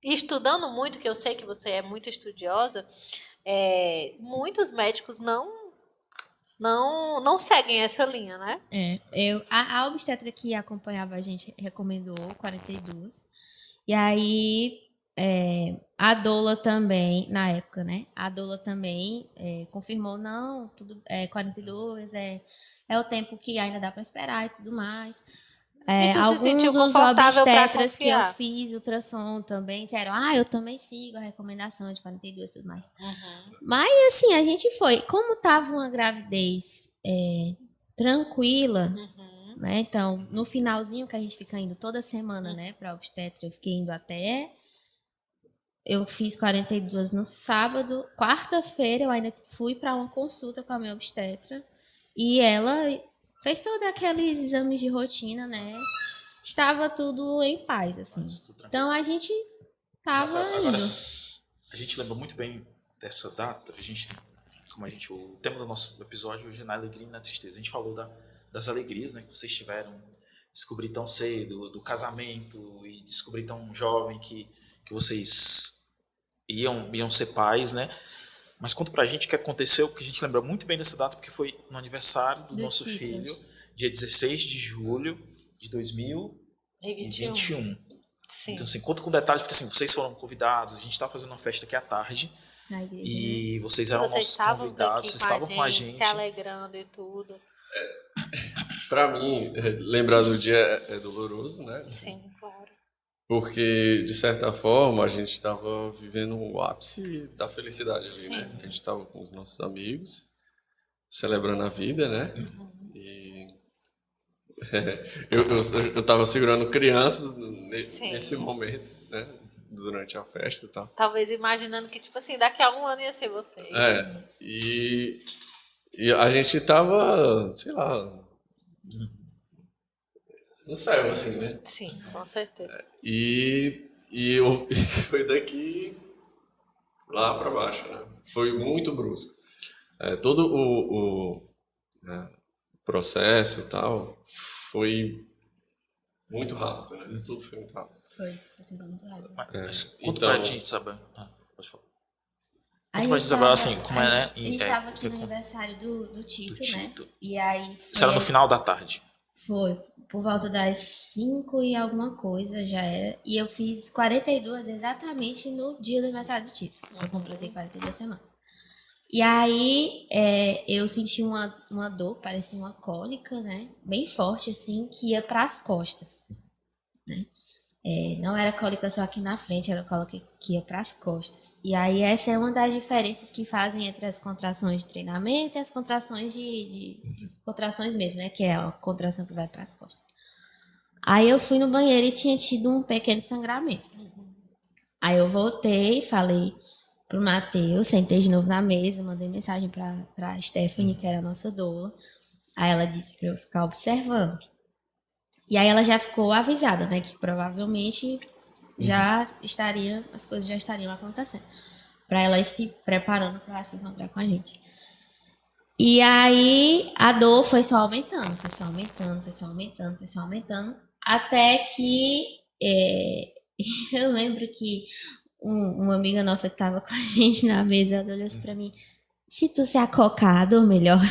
estudando muito, que eu sei que você é muito estudiosa, muitos médicos não seguem essa linha, né? A obstetra que acompanhava a gente recomendou 42. E aí a doula também, na época, né? A doula também confirmou, não, 42 é o tempo que ainda dá para esperar e tudo mais. E tu se Alguns sentiu dos confortável pra obstetras que eu confiar? fiz ultrassom também disseram, eu também sigo a recomendação de 42 e tudo mais. Mas assim, a gente foi. Como tava uma gravidez tranquila, né? Então, no finalzinho que a gente fica indo toda semana, né, pra obstetra, eu fiquei indo até. Eu fiz 42 no sábado. Quarta-feira eu ainda fui para uma consulta com a minha obstetra. E ela fez todos aqueles exames de rotina, né? Estava tudo em paz, assim. Então a gente tava Agora indo. sim. A gente lembra muito bem dessa data. O tema do nosso episódio hoje é na alegria e na tristeza. A gente falou das alegrias, né, que vocês tiveram, descobrir tão cedo, do casamento e descobrir tão jovem que vocês iam ser pais, né? Mas conta pra gente o que aconteceu, porque a gente lembra muito bem dessa data, porque foi no aniversário do nosso Titas. filho, dia 16 de julho de 2021. Sim. Então, assim, conta com detalhes, porque assim, vocês foram convidados, a gente estava fazendo uma festa aqui à tarde, Na igreja, né? e vocês eram Vocês nossos estavam convidados, aqui vocês estavam com a se gente. alegrando e tudo. Pra mim, lembrar do dia é doloroso, né? Sim, claro. Porque, de certa forma, a gente estava vivendo o ápice da felicidade ali, né? A gente estava com os nossos amigos, celebrando a vida, né? E eu estava segurando crianças nesse momento, né? Durante a festa e tal. Talvez imaginando que, tipo assim, daqui a um ano ia ser você. E a gente tava, sei lá, no céu, assim, né? Sim, com certeza. E foi daqui lá para baixo, né? Foi muito brusco. Todo o processo e tal foi muito rápido, né? Tudo foi muito rápido. Foi tudo muito rápido. Mas conta Então- pra gente, sabe? Pode falar. Conta pra Isabela, assim, como é, né? A gente tava aqui no aniversário do Tito, do né? Tito. E aí Isso era no final da tarde. foi por volta das 5 e alguma coisa, já era. E eu fiz 42 exatamente no dia do aniversário do Tito. Eu completei 42 semanas. E aí eu senti uma dor, parecia uma cólica, né? Bem forte, assim, que ia para as costas, né? Não era cólica só aqui na frente, era cólica que ia para as costas. E aí essa é uma das diferenças que fazem entre as contrações de treinamento e as contrações de contrações mesmo, né? Que é a contração que vai para as costas. Aí eu fui no banheiro e tinha tido um pequeno sangramento. Aí eu voltei, falei pro Matheus, sentei de novo na mesa, mandei mensagem pra Stephanie, que era a nossa doula. Aí ela disse pra eu ficar observando. E aí ela já ficou avisada, né, que provavelmente as coisas já estariam acontecendo. Pra ela ir se preparando pra se encontrar com a gente. E aí a dor foi só aumentando, até que eu lembro que uma amiga nossa que tava com a gente na mesa, ela olhou assim pra mim: se tu se acocar, a dor melhora.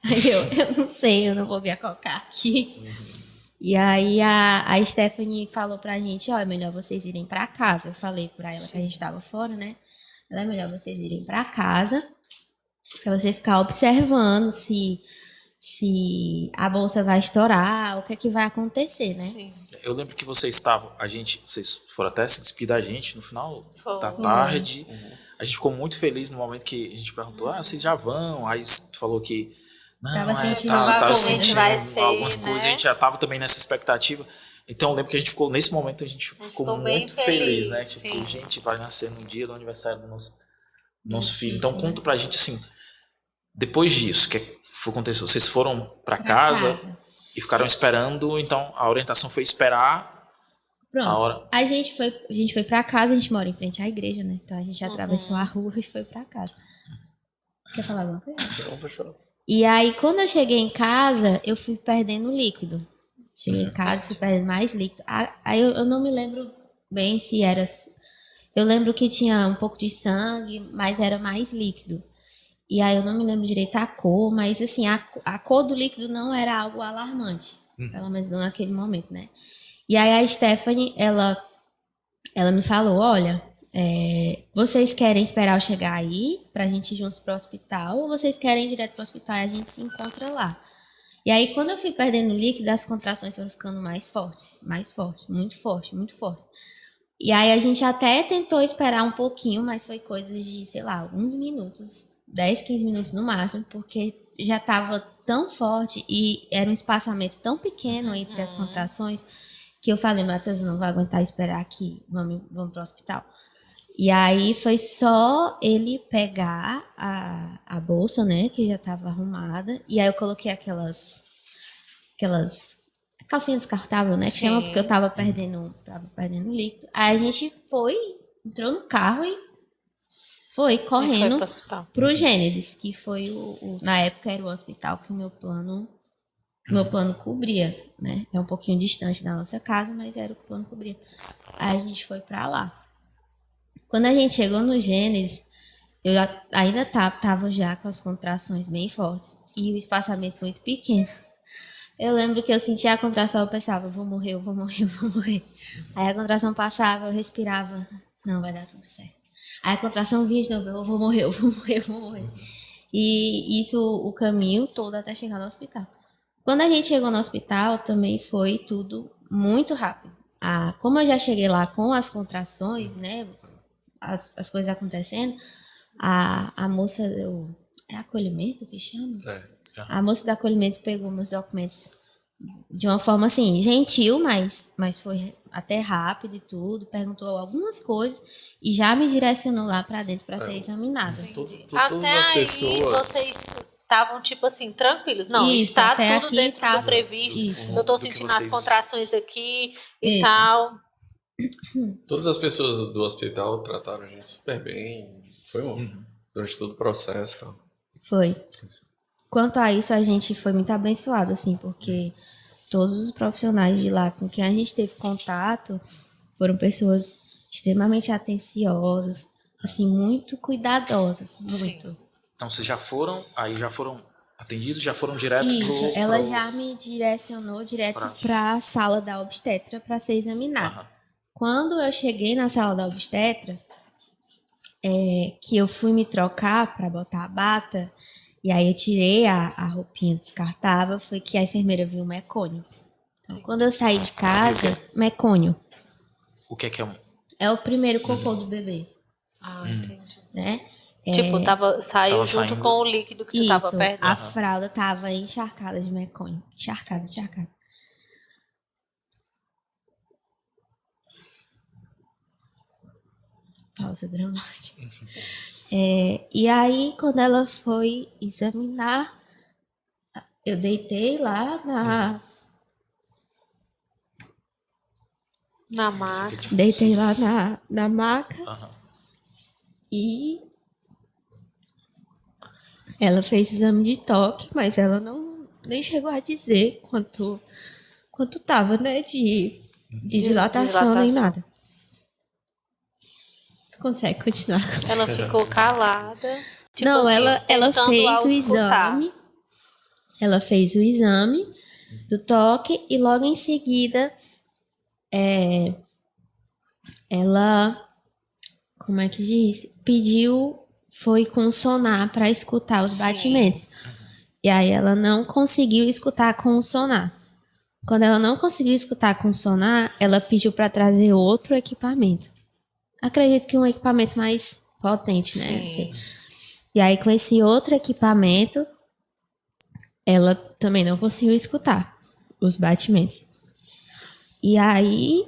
Aí eu não sei, eu não vou me acocar aqui. E aí a Stephanie falou pra gente: ó, é melhor vocês irem pra casa. Eu falei pra ela que a gente tava fora, né? Ela: é melhor vocês irem pra casa pra você ficar observando se a bolsa vai estourar, o que é que vai acontecer, né? Sim. Eu lembro que vocês foram até se despedir da gente no final da tarde. A gente ficou muito feliz no momento que a gente perguntou: vocês já vão? Aí tu falou que não, tava sentindo algumas coisas, a gente já tava também nessa expectativa. Então eu lembro que a gente ficou, nesse momento, a gente ficou muito feliz, né? Tipo, gente, vai nascer no dia do aniversário do nosso filho. Então conta pra gente, assim, depois disso, o que aconteceu? Vocês foram pra casa e ficaram esperando, então a orientação foi esperar. Pronto. A hora. A gente foi pra casa, a gente mora em frente à igreja, né? Então a gente atravessou a rua e foi pra casa. Quer falar alguma coisa? Não, pode falar. E aí, quando eu cheguei em casa, eu fui perdendo líquido. Cheguei em casa, fui perdendo mais líquido. Aí eu não me lembro bem se era... Eu lembro que tinha um pouco de sangue, mas era mais líquido. E aí eu não me lembro direito a cor, mas assim, a cor do líquido não era algo alarmante. Pelo menos não naquele momento, né? E aí a Stephanie, ela me falou: olha, vocês querem esperar eu chegar aí pra gente ir juntos pro hospital, ou vocês querem ir direto pro hospital e a gente se encontra lá? E aí, quando eu fui perdendo líquido, as contrações foram ficando mais fortes, muito forte. E aí a gente até tentou esperar um pouquinho, mas foi coisas de, sei lá, alguns minutos, 10, 15 minutos no máximo, porque já estava tão forte e era um espaçamento tão pequeno entre as contrações que eu falei: Matheus, eu não vou aguentar esperar aqui, vamos pro hospital. E aí foi só ele pegar a bolsa, né, que já estava arrumada, e aí eu coloquei aquelas calcinhas descartáveis, né, que chama, porque eu tava perdendo líquido. Aí a gente entrou no carro e foi correndo pro Gênesis, que foi na época era o hospital que o meu plano cobria, né? É um pouquinho distante da nossa casa, mas era o que o plano cobria. Aí a gente foi pra lá. Quando a gente chegou no Gênesis, eu ainda tava já com as contrações bem fortes e o espaçamento muito pequeno. Eu lembro que eu sentia a contração, eu pensava: eu vou morrer. Aí a contração passava, eu respirava: não, vai dar tudo certo. Aí a contração vinha de novo: eu vou morrer. E isso o caminho todo até chegar no hospital. Quando a gente chegou no hospital, também foi tudo muito rápido. Como eu já cheguei lá com as contrações, né, as coisas acontecendo, a moça é acolhimento que chama? A moça do acolhimento pegou meus documentos de uma forma assim, gentil, mas foi até rápido e tudo, perguntou algumas coisas e já me direcionou lá pra dentro pra ser examinada. Todas até as aí pessoas... vocês estavam tipo assim, tranquilos. Não, Isso, está até tudo aqui dentro tá do previsto. isso. Eu tô Do que sentindo as vocês- contrações aqui e Isso. tal. Todas as pessoas do hospital trataram a gente super bem. Foi bom. Durante todo o processo. Tal. Foi. Quanto a isso, a gente foi muito abençoado, assim, porque todos os profissionais de lá com quem a gente teve contato foram pessoas extremamente atenciosas, assim, muito cuidadosas, muito. Então vocês já foram atendidos, já foram direto Isso, pro... ela já me direcionou direto Pra- para a sala da obstetra para ser examinada. Aham. Quando eu cheguei na sala da obstetra, que eu fui me trocar para botar a bata, e aí eu tirei a roupinha descartável, foi que a enfermeira viu o mecônio. Então, quando eu saí de casa, mecônio O que é um... é o primeiro cocô do bebê, Ah, entendi. né? Tipo, saiu Tava junto saindo. com o líquido que tu tava Isso, perdendo. a fralda tava encharcada de mecônio. Encharcada. Pausa dramática. E aí, quando ela foi examinar, eu deitei lá Na maca. deitei lá na maca Aham. e ela fez exame de toque, mas ela nem chegou a dizer quanto tava, né, de dilatação nem nada. Tu consegue continuar? Ela ficou calada. Tipo Não, assim, ela tentando fez o auscultar. exame. Ela fez o exame do toque e logo em seguida ela, como é que diz? Foi com sonar para escutar os Sim. batimentos. E aí ela não conseguiu escutar com o sonar. Quando ela não conseguiu escutar com o sonar, ela pediu para trazer outro equipamento. Acredito que um equipamento mais potente, né? Sim. Assim. E aí com esse outro equipamento, ela também não conseguiu escutar os batimentos. E aí,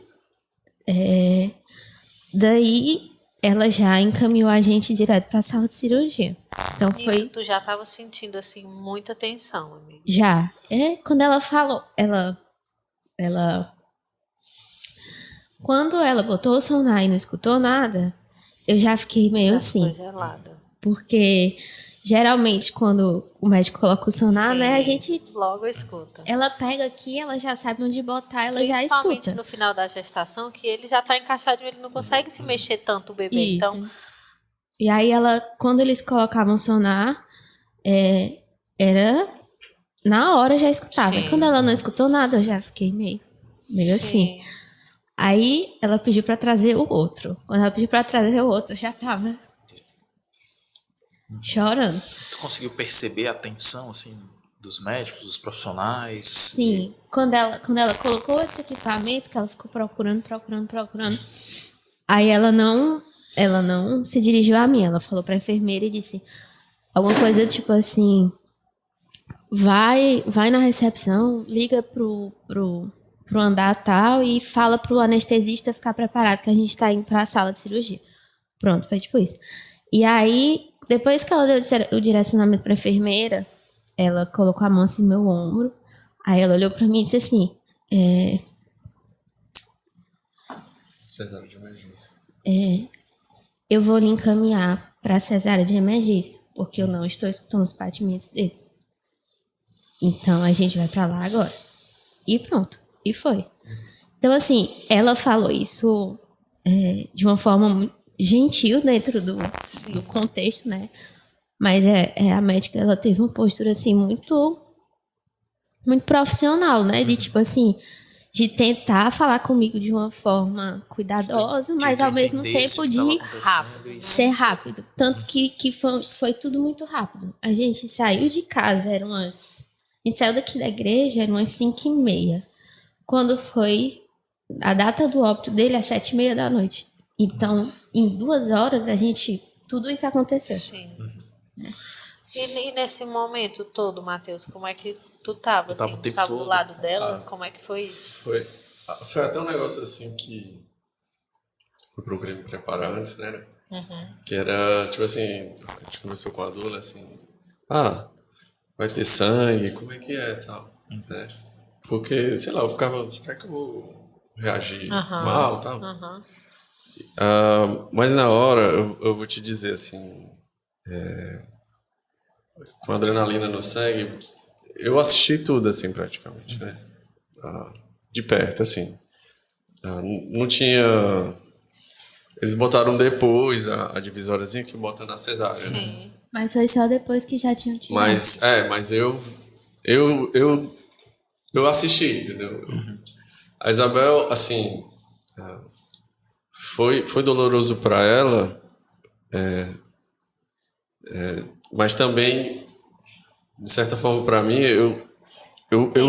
daí ela já encaminhou a gente direto para a sala de cirurgia. Então foi Isso, tu já tava sentindo, assim, muita tensão, amiga. já. Quando ela falou, ela quando ela botou o sonar e não escutou nada, eu já fiquei meio Já assim, ficou gelada. porque geralmente quando o médico coloca o sonar, Sim, né, a gente logo escuta. ela pega aqui, ela já sabe onde botar, ela já Principalmente escuta. no final da gestação, que ele já tá encaixadinho, ele não consegue se mexer tanto o bebê. Isso. Então, E aí quando eles colocavam sonar, era na hora já escutava. Sim. E quando ela não escutou nada, eu já fiquei meio assim. sim. Aí ela pediu pra trazer o outro. Quando ela pediu pra trazer o outro, eu já tava chorando. Tu conseguiu perceber a tensão, assim, dos médicos, dos profissionais? Sim, quando ela colocou esse equipamento, que ela ficou procurando. Aí ela não se dirigiu a mim, ela falou pra enfermeira e disse alguma coisa tipo assim: vai na recepção, liga pro andar tal e fala pro anestesista ficar preparado que a gente tá indo pra sala de cirurgia. Pronto, foi tipo isso. E aí, depois que ela deu o direcionamento pra enfermeira, ela colocou a mão assim no meu ombro, aí ela olhou pra mim e disse assim: Cesárea de emergência. eu vou lhe encaminhar pra cesárea de emergência, porque eu não estou escutando os batimentos dele. Então a gente vai pra lá agora. E pronto. E foi. Então, assim, ela falou isso de uma forma muito gentil dentro do contexto, né? Mas a médica, ela teve uma postura, assim, muito profissional, né? De, tipo assim, de tentar falar comigo de uma forma cuidadosa, mas ao mesmo tempo de ser rápido. Tanto que foi tudo muito rápido. A gente saiu de casa, a gente saiu daqui da igreja, eram umas 5h30. Quando foi a data do óbito dele, às 7h30 da noite. Então, em 2 horas, tudo isso aconteceu. Sim. E nesse momento todo, Matheus, como é que tu tava, Eu tava assim? o Tu tempo tava do todo. lado dela? Como é que foi isso? Foi até um negócio assim que eu procurei me preparar antes, né? Que era, tipo assim, a gente conversou com a doula, assim, vai ter sangue, como é que é, tal, né? Porque, sei lá, eu ficava, será que eu vou reagir mal, tal? Mas na hora, eu vou te dizer, assim, com a adrenalina no sangue, eu assisti tudo, assim, praticamente, né? De perto, assim. Não tinha... Eles botaram depois a divisóriazinha que bota na cesárea, né? Sim. Mas foi só depois que já tinham tirado. Mas eu assisti, entendeu? A Isabel, assim, foi doloroso para ela, mas também, de certa forma, para mim, eu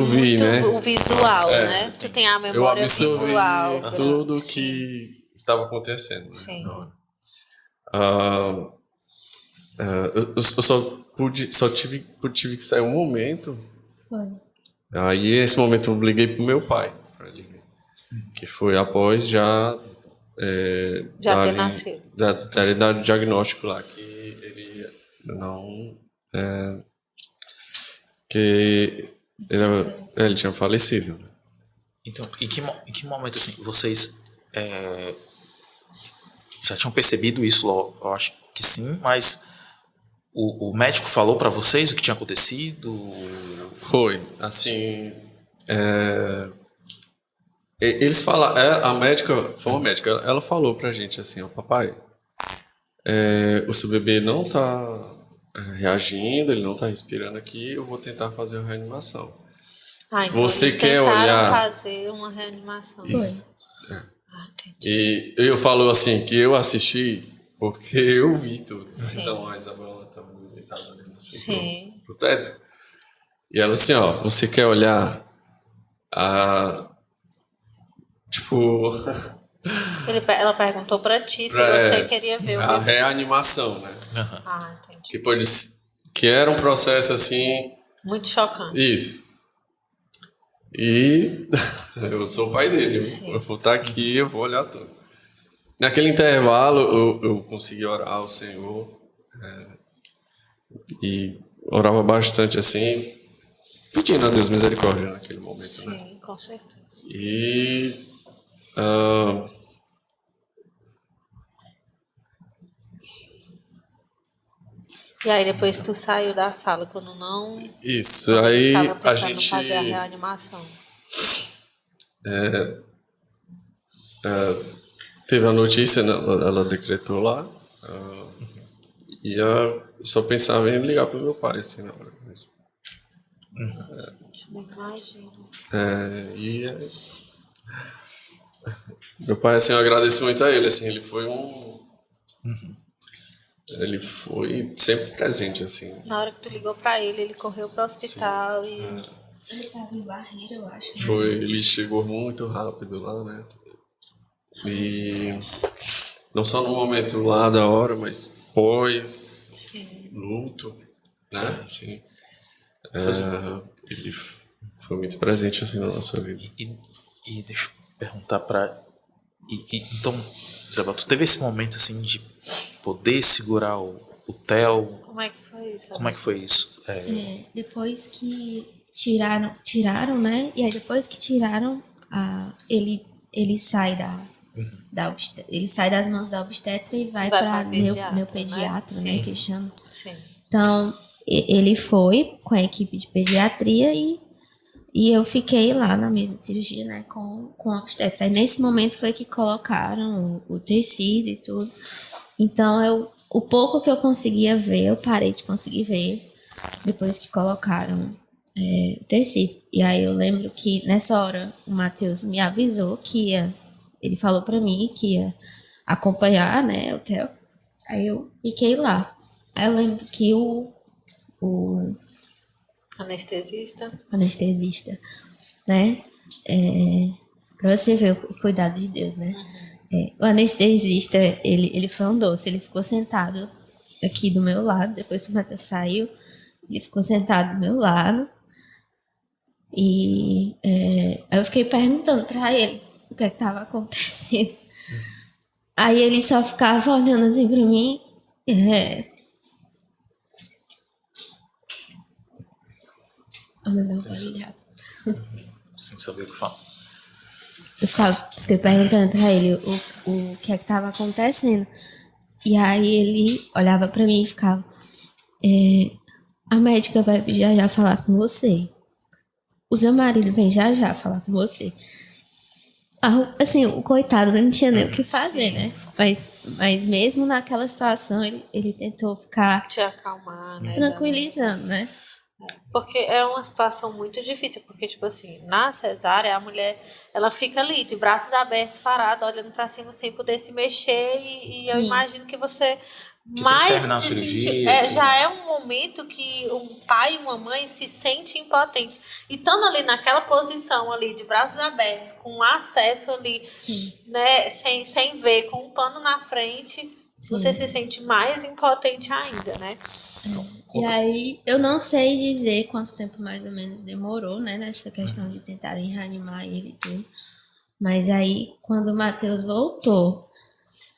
vi, Muito né? o visual, né? Sim. Tu tem a Eu memória absorvi visual. tudo Sim. que estava acontecendo. Né? Sim. Eu só tive que sair um momento. Foi. Aí, nesse momento, eu liguei pro meu pai, para ele ver. Que foi após já Já ter nascido. dar diagnóstico lá, que ele não... que ele tinha falecido. Né? Então, em que momento, assim, vocês já tinham percebido isso? Eu acho que sim, mas o médico falou pra vocês o que tinha acontecido? Foi, assim... eles falaram... A médica, foi uma médica, ela falou pra gente assim, ó, papai, o seu bebê não tá reagindo, ele não tá respirando aqui, eu vou tentar fazer uma reanimação. Então Você eles quer tentaram olhar... fazer uma reanimação. Isso. Entendi. E eu falo assim, que eu assisti porque eu vi tudo. Sim. Então a Isabela estava deitada olhando assim Sim. pro teto. E ela assim, ó, você quer olhar tipo... Ela perguntou pra ti se pra você queria ver o a bebê. reanimação, né? Entendi. Que era um processo assim... Muito chocante. Isso. E eu sou o pai dele. Eu vou estar aqui, eu vou olhar tudo. Naquele intervalo, eu consegui orar ao Senhor. E orava bastante assim, pedindo a Deus misericórdia naquele momento. Sim, né? Com certeza. E... E aí depois tu saiu da sala quando não Isso, aí estava a tentando gente... fazer a reanimação. Teve a notícia, né, ela decretou lá, e eu só pensava em ligar pro meu pai, assim, na hora mesmo. Imagina. Meu pai, assim, eu agradeço muito a ele, assim, ele foi ele foi sempre presente, assim. Na hora que tu ligou pra ele, ele correu pro hospital e... Ele tava em Barreira, eu acho. Ele chegou muito rápido lá, né? E não só no momento lá da hora, mas pós luto, né? Assim, ele foi muito presente assim na nossa vida. E deixa eu perguntar então, Isabel, tu teve esse momento assim de poder segurar o Theo? Como é que foi isso? Como é que foi isso? Depois que tiraram, né? E aí depois que tiraram, ele sai ele sai das mãos da obstetra e vai para neopediatra, né? Que chama. Sim. Então, ele foi com a equipe de pediatria e eu fiquei lá na mesa de cirurgia, né, com a obstetra. E nesse momento foi que colocaram o tecido e tudo. Então, o pouco que eu conseguia ver, eu parei de conseguir ver depois que colocaram o tecido. E aí eu lembro que nessa hora o Matheus me avisou que ele falou pra mim que ia acompanhar, né, o Theo. Aí eu fiquei lá. Aí eu lembro que o anestesista, né? Pra você ver o cuidado de Deus, né? O anestesista, ele foi um doce. Ele ficou sentado aqui do meu lado. Depois que o Matheus saiu, ele ficou sentado do meu lado. E aí eu fiquei perguntando pra ele o que estava acontecendo. Aí ele só ficava olhando assim pra mim. Sem saber o que falar. Eu fiquei perguntando pra ele o que é que tava acontecendo. E aí ele olhava pra mim e ficava... a médica vai já já falar com você. O seu marido vem já já falar com você. Assim, o coitado não tinha nem o que fazer, né? Mas mesmo naquela situação, ele tentou ficar Te acalmar, né? tranquilizando, né? Porque é uma situação muito difícil, porque, tipo assim, na cesárea, a mulher, ela fica ali, de braços abertos, parada, olhando pra cima, sem poder se mexer, e eu Sim. imagino que você Que tem que mais terminar a se cirurgia, sentir... tudo. já é um momento que um pai e uma mãe se sente impotente. E estando ali naquela posição ali, de braços abertos, com acesso ali, né, sem ver, com um pano na frente, você se sente mais impotente ainda, né? E aí, eu não sei dizer quanto tempo mais ou menos demorou, né? Nessa questão de tentarem reanimar ele e tudo. Mas aí, quando o Matheus voltou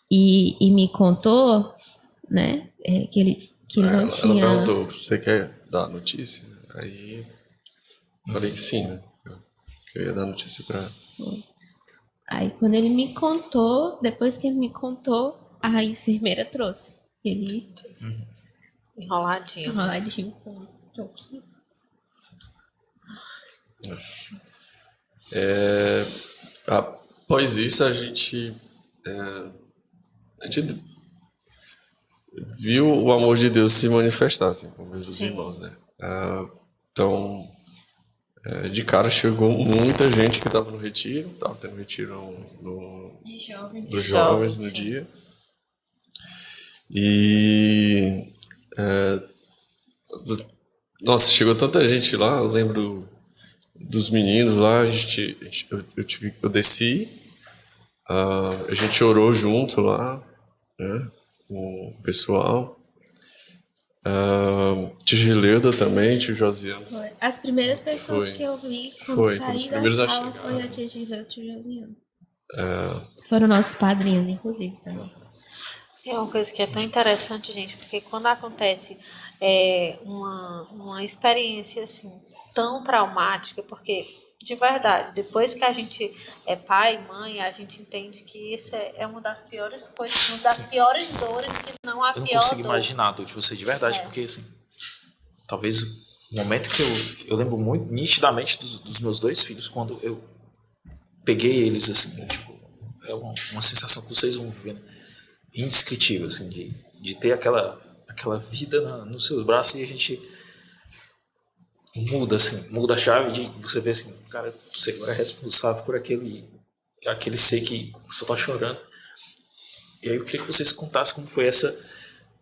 e me contou, né? Que ele não Ela tinha... perguntou, você quer dar a notícia? Aí falei que sim, né? Que eu ia dar notícia pra ela. Aí, quando ele me contou, depois que ele me contou, a enfermeira trouxe ele Enroladinho. enroladinho com um toquinho. Após isso, a gente viu o amor de Deus se manifestar, assim, por meio dos irmãos, né? Então, de cara chegou muita gente que estava no retiro, estava tendo retiro dos jovens no sim. dia. E nossa, chegou tanta gente lá, eu lembro dos meninos lá, eu desci, a gente orou junto lá, né, com o pessoal. Tio Gileuda também, tio Josiano. As primeiras pessoas Foi. que eu vi quando Foi, foram os saí da primeiros a sala chegar. foi a tia Gileuda e o tio Josiano. Foram nossos padrinhos, inclusive, também. É uma coisa que é tão interessante, gente, porque quando acontece uma experiência assim tão traumática, porque de verdade, depois que a gente é pai e mãe, a gente entende que isso é uma das piores coisas, uma das piores dores, se não a Eu não pior consigo dor. imaginar a dor de você de verdade, porque assim, talvez o momento que eu lembro muito nitidamente dos meus dois filhos, quando eu peguei eles, assim, tipo, é uma sensação que vocês vão vivendo indescritível, assim, de ter aquela vida nos seus braços e a gente muda, assim, muda a chave de você ver assim, cara, você agora é responsável por aquele ser que só tá chorando. E aí eu queria que vocês contassem como foi essa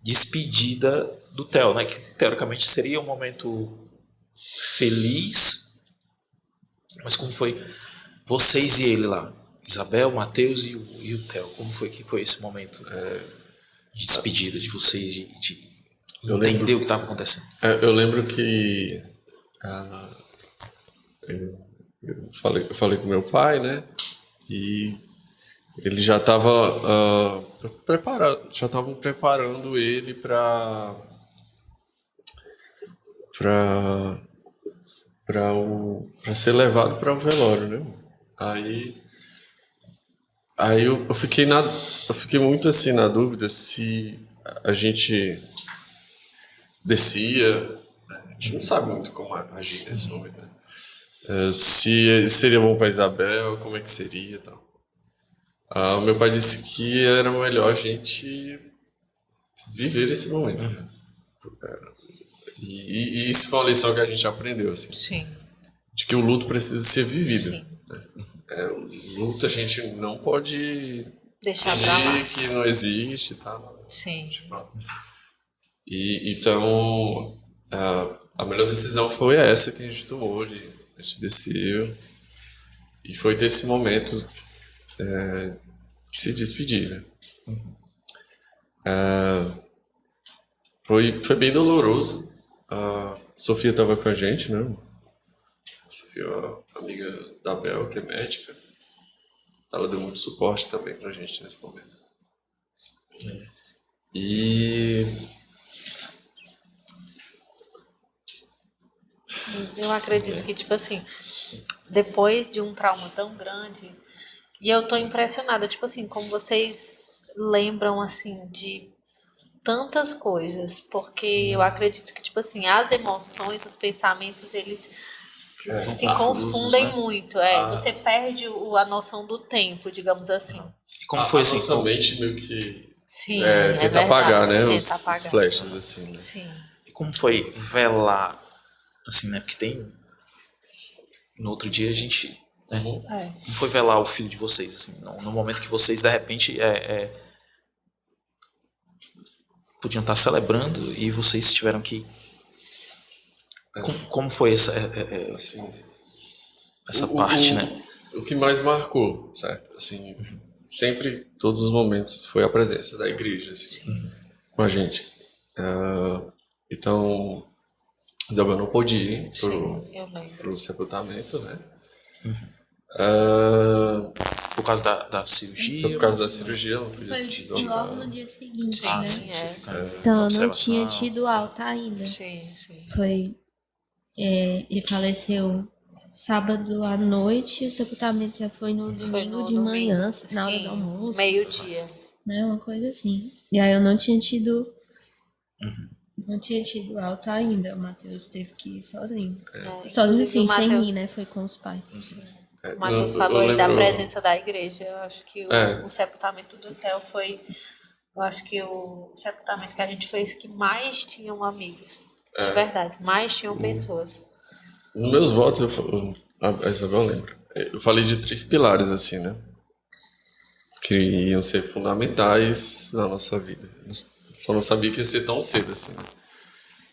despedida do Theo, né? Que teoricamente seria um momento feliz, mas como foi vocês e ele lá? Isabel, Matheus e o Theo. Como foi que foi esse momento de despedida de vocês, de entender o que estava acontecendo? Eu lembro que eu falei com meu pai, né? E ele já estava já estavam preparando ele para ser levado para o velório, né? Aí eu fiquei muito assim na dúvida se a gente descia, né? A gente não sabe muito como agir nesse momento, né? Se seria bom para Isabel, como é que seria e tal. O meu pai disse que era melhor a gente viver esse momento, né? E isso foi uma lição que a gente aprendeu, assim, Sim. de que o luto precisa ser vivido. Sim. Né? O luto a gente não pode Deixar pra lá. fingir que não existe e tal. Sim. E então a melhor decisão foi essa que a gente tomou, a gente desceu e foi desse momento que se despedir, né? Foi bem doloroso. A Sofia estava com a gente, né? A Sofia é uma amiga da Bel, que é médica. Ela deu muito suporte também pra gente nesse momento. E Eu acredito que, tipo assim, depois de um trauma tão grande, e eu tô impressionada, tipo assim, como vocês lembram, assim, de tantas coisas, porque eu acredito que, tipo assim, as emoções, os pensamentos, eles se confusos, confundem né? muito. Você perde a noção do tempo, digamos assim. E como foi assim? Nossa mente meio que Sim, tenta verdade, apagar, né? tenta Os apagar. flashes, assim, né? Sim. E como foi velar, assim, né? Porque tem... No outro dia a gente... né? Como foi velar o filho de vocês, assim? No momento que vocês, de repente, podiam estar celebrando e vocês tiveram que... Como foi Assim, essa parte, né? O que mais marcou, certo? Assim, sempre, todos os momentos, foi a presença da igreja, assim, com a gente. Então, Isabel não pôde ir Eu lembro. pro sepultamento, né? Por causa da cirurgia? Foi por causa da cirurgia, não podia Foi se logo deslocar. no dia seguinte, Sim, né? Sim, você fica em Então, não observação. tinha tido alta ainda. Sim. Foi... ele faleceu sábado à noite, o sepultamento já foi no domingo de manhã, na hora do almoço. Meio-dia. Né, uma coisa assim. E aí eu não tinha tido... Não tinha tido alta ainda. O Matheus teve que ir sozinho. Sozinho Inclusive, sim, o sem Matheus- mim, né? Foi com os pais. O Matheus Eu falou aí da lembro- presença da igreja. Eu acho que o sepultamento do Theo foi... Eu acho que o sepultamento que a gente fez que mais tinham amigos. De verdade. Mais tinham pessoas. Nos meus votos, a Isabel lembra. Eu falei de 3 pilares, assim, né? Que iam ser fundamentais na nossa vida. Só não sabia que ia ser tão cedo, assim, né?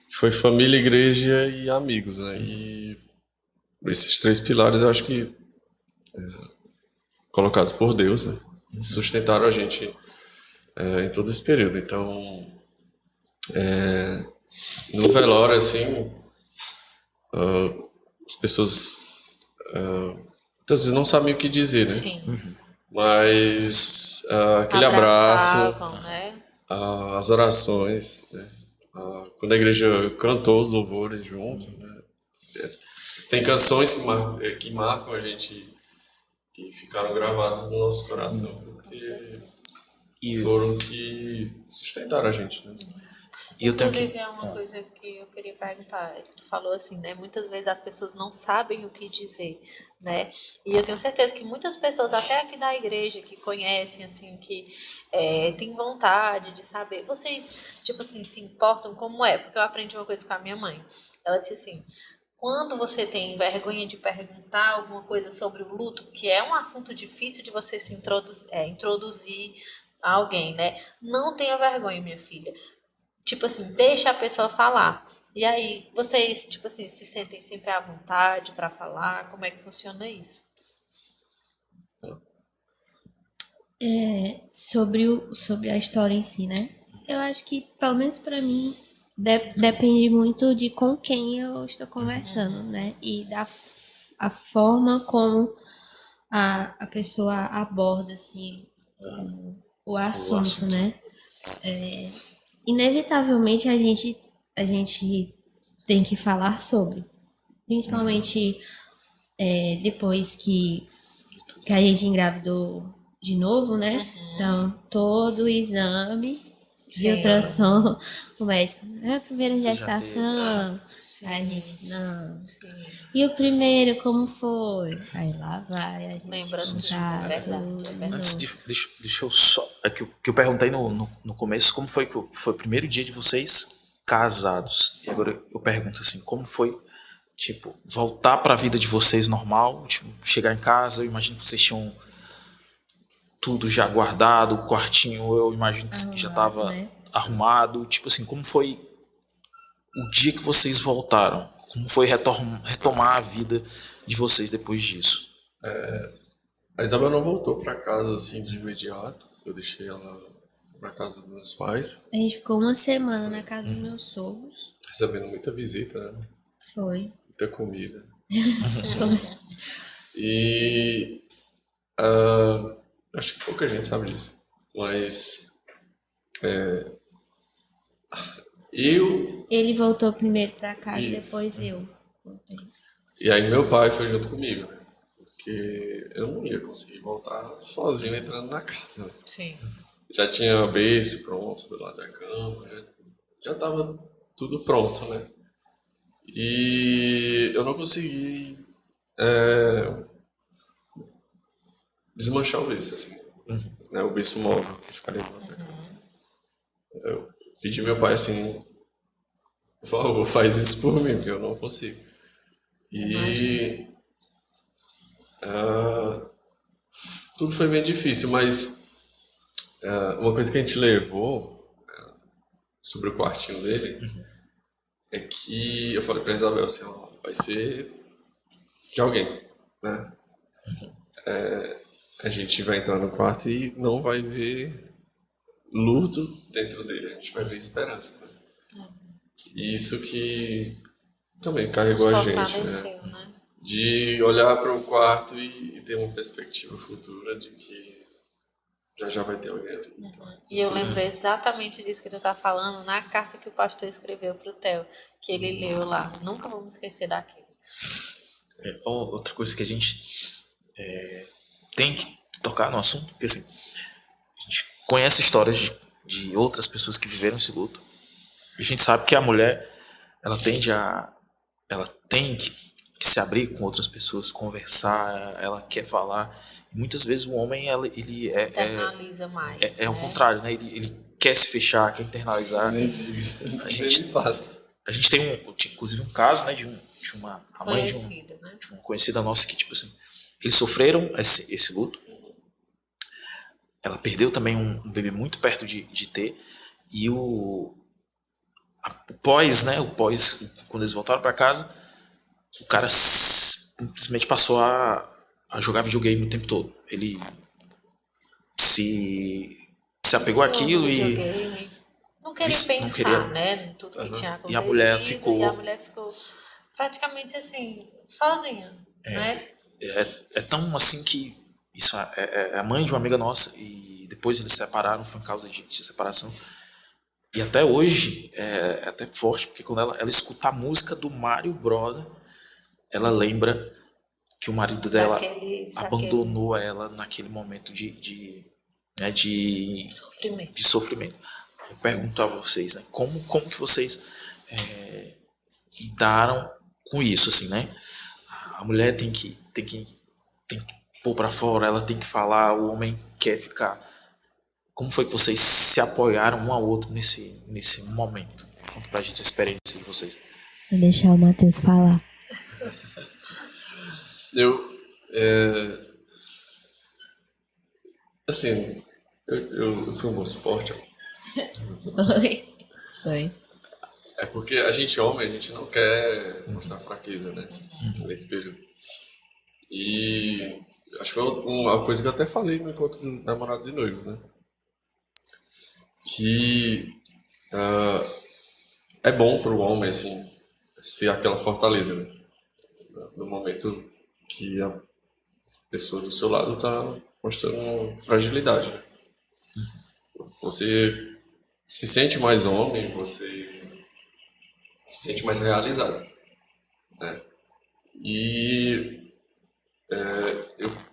Que foi família, igreja e amigos, né? E esses 3 pilares, eu acho que colocados por Deus, né? Sustentaram a gente em todo esse período. Então, no velório, assim, as pessoas muitas vezes não sabiam o que dizer, né? Sim. Mas aquele abraço, Abraçavam, né? as orações, né? Quando a igreja cantou os louvores junto, né? Tem canções que marcam a gente e ficaram gravadas no nosso coração, porque foram que sustentaram a gente, né? E eu tenho que... Inclusive, é uma coisa que eu queria perguntar, que tu falou assim, né? Muitas vezes as pessoas não sabem o que dizer, né? E eu tenho certeza que muitas pessoas, até aqui da igreja, que conhecem, assim, que têm vontade de saber. Vocês, tipo assim, se importam como é? Porque eu aprendi uma coisa com a minha mãe. Ela disse assim, quando você tem vergonha de perguntar alguma coisa sobre o luto, que é um assunto difícil de você se introduzir a alguém, né? Não tenha vergonha, minha filha. Tipo assim, deixa a pessoa falar. E aí, vocês, tipo assim, se sentem sempre à vontade para falar? Como é que funciona isso? Sobre a história em si, né? Eu acho que, pelo menos pra mim, depende muito de com quem eu estou conversando, né? E a forma como a pessoa aborda, assim, o assunto, né? Inevitavelmente a gente tem que falar sobre. Principalmente depois que a gente engravidou de novo, né? Então, todo o exame de ultrassom, o médico, é a primeira gestação. Aí a gente, não. E o primeiro, como foi? Aí lá vai, a gente Lembrando disso, contar é verdade, tudo. é verdade. Antes de... Deixa eu só... que eu perguntei no começo como foi que foi o primeiro dia de vocês casados. E agora eu pergunto assim, como foi, tipo, voltar pra vida de vocês normal, tipo, chegar em casa, eu imagino que vocês tinham tudo já guardado, o quartinho, eu imagino que já tava né? arrumado. Tipo assim, como foi o dia que vocês voltaram? Como foi retomar a vida de vocês depois disso? A Isabel não voltou pra casa assim de imediato. Eu deixei ela na casa dos meus pais, A gente ficou uma semana na casa dos meus sogros. recebendo muita visita, né? Foi. Muita comida. Foi. E acho que pouca gente sabe disso. Mas eu Ele voltou primeiro pra casa, Isso. depois eu voltei. e aí meu pai foi junto comigo, né? Porque eu não ia conseguir voltar sozinho entrando na casa, né? Sim. Já tinha berço pronto do lado da cama, já tava tudo pronto, né? E eu não consegui desmanchar o berço, assim. Né, o berço móvel que ficaria do lado da cama. Eu pedi ao meu pai assim, por favor, faz isso por mim, porque eu não consigo. E tudo foi bem difícil, mas uma coisa que a gente levou sobre o quartinho dele é que eu falei pra Isabel assim, ó, vai ser de alguém, né? A gente vai entrar no quarto e não vai ver luto dentro dele, a gente vai ver esperança, né? E isso que também carregou a gente, né? Fortaleceu, né? De olhar para o quarto e ter uma perspectiva futura de que já vai ter alguém ali. E eu lembrei exatamente disso que tu tá falando na carta que o pastor escreveu pro Theo, que ele leu lá. Nunca vamos esquecer daquilo. Outra coisa que a gente tem que tocar no assunto, porque assim, a gente conhece histórias de outras pessoas que viveram esse luto. E a gente sabe que a mulher, ela tem que se abrir com outras pessoas, conversar, ela quer falar. E muitas vezes o homem, ele Internaliza mais. é o contrário, né? Ele quer se fechar, quer internalizar. A gente tem inclusive um caso, né, de uma a mãe Conhecida, né? de uma conhecida nossa que, tipo assim, eles sofreram esse luto. Ela perdeu também um bebê muito perto de ter. E o pós, quando eles voltaram para casa, o cara simplesmente passou a jogar videogame o tempo todo. Ele se apegou àquilo e não queria pensar, né, em tudo que tinha acontecido. E a mulher ficou praticamente assim, sozinha, né? É tão assim que isso é a mãe de uma amiga nossa e depois eles se separaram, foi em causa de separação. E até hoje é até forte, porque quando ela escuta a música do Mario Brother, ela lembra que o marido dela abandonou ela naquele momento de sofrimento. Eu pergunto a vocês, né, como que vocês lidaram com isso, assim, né? A mulher tem que pôr pra fora, ela tem que falar, o homem quer ficar. Como foi que vocês se apoiaram um ao outro nesse momento? Conta pra gente a experiência de vocês. Vou deixar o Matheus falar. Assim, eu fui um bom suporte. Foi. É porque a gente homem, a gente não quer mostrar fraqueza, né? Nesse período. E acho que foi uma coisa que eu até falei no encontro de namorados e noivos, né? Que é bom pro homem, assim, ser aquela fortaleza, né? No momento que a pessoa do seu lado tá mostrando fragilidade, né? Você se sente mais homem, você se sente mais realizado, né? E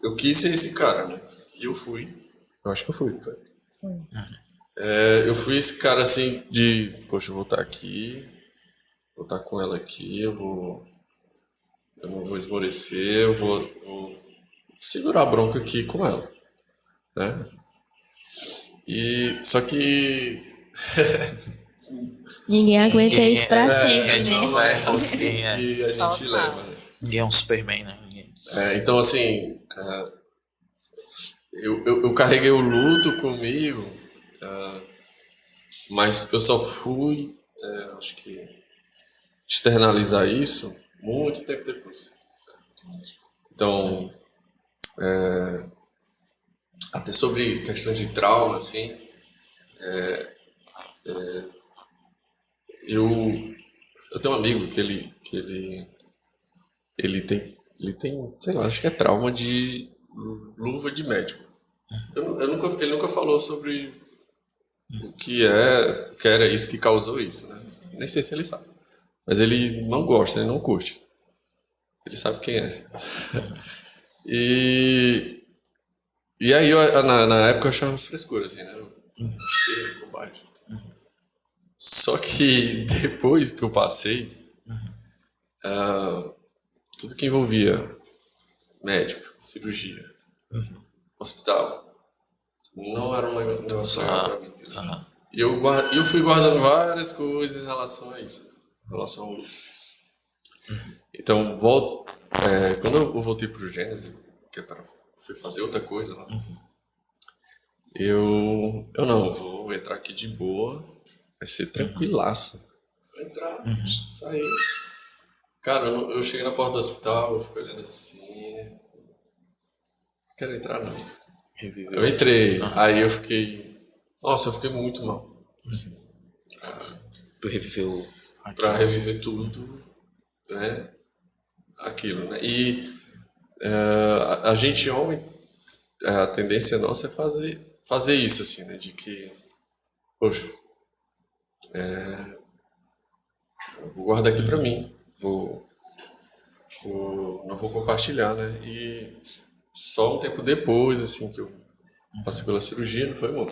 eu quis ser esse cara, né? E eu fui. Eu acho que eu fui. Eu fui esse cara assim de, poxa, eu vou estar aqui, vou estar com ela aqui, eu não vou esmorecer, eu vou segurar a bronca aqui com ela, né? E só que Ninguém aguenta isso pra sempre, né? Assim, que a gente leva, né? Ninguém é um Superman, né? Então, assim, eu carreguei o luto comigo, mas eu só fui, acho que, externalizar isso muito tempo depois. Então, até sobre questões de trauma, assim, eu tenho um amigo que ele tem, sei lá, acho que é trauma de luva de médico. Ele nunca falou sobre o que era isso que causou isso, né? Nem sei se ele sabe. Mas ele não gosta, ele não curte. Ele sabe quem é. E aí, na época, eu achava frescura, assim, né? Besteira, bobagem. Só que depois que eu passei, tudo que envolvia médico, cirurgia, hospital. Não era um negócio legal pra mim. Assim. E eu fui guardando várias coisas em relação a isso. Em relação ao luto. Então, quando eu voltei pro Gênesis, que fui fazer outra coisa lá, eu não, vou entrar aqui de boa, vai ser tranquilaço. Vou entrar, sair. Cara, eu cheguei na porta do hospital, eu fico olhando assim, não quero entrar não. Eu entrei, aí eu fiquei muito mal. Pra reviver tudo, né? Aquilo, né? E a gente, homem, a tendência nossa é fazer isso, assim, né? De que, poxa, eu vou guardar aqui pra mim, não vou compartilhar, né? E só um tempo depois, assim, que eu passei pela cirurgia, não foi bom.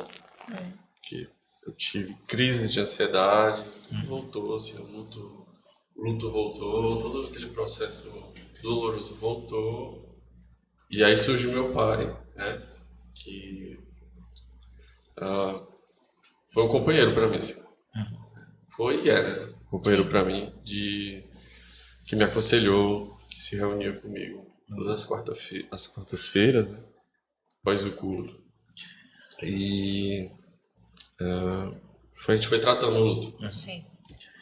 Que eu tive crise de ansiedade, voltou, assim, o luto voltou, todo aquele processo doloroso voltou. E aí surgiu meu pai, né? Que foi um companheiro para mim, assim. Foi e era um companheiro para mim, que me aconselhou, que se reunia comigo todas as quartas-feiras, né? Após o culto. E a gente foi tratando o luto. Sim.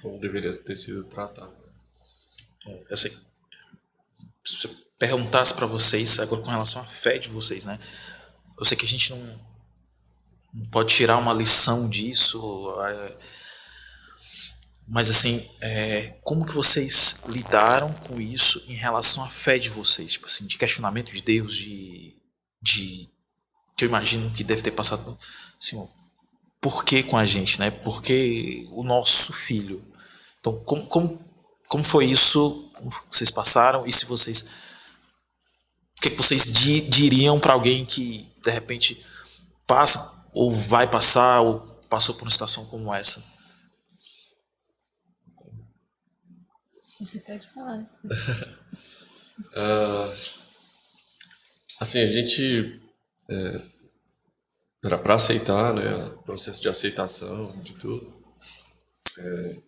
Como deveria ter sido tratado. Eu sei. Se eu perguntasse para vocês, agora com relação à fé de vocês, né? Eu sei que a gente não pode tirar uma lição disso, mas assim, como que vocês lidaram com isso em relação à fé de vocês? Tipo assim, de questionamento de Deus, que eu imagino que deve ter passado assim, por que com a gente, né? Por que o nosso filho? Então, como foi isso? Como vocês passaram? E se vocês, o que vocês diriam para alguém que de repente passa ou vai passar ou passou por uma situação como essa? Você pode falar. Assim, a gente era para aceitar, né? O processo de aceitação de tudo.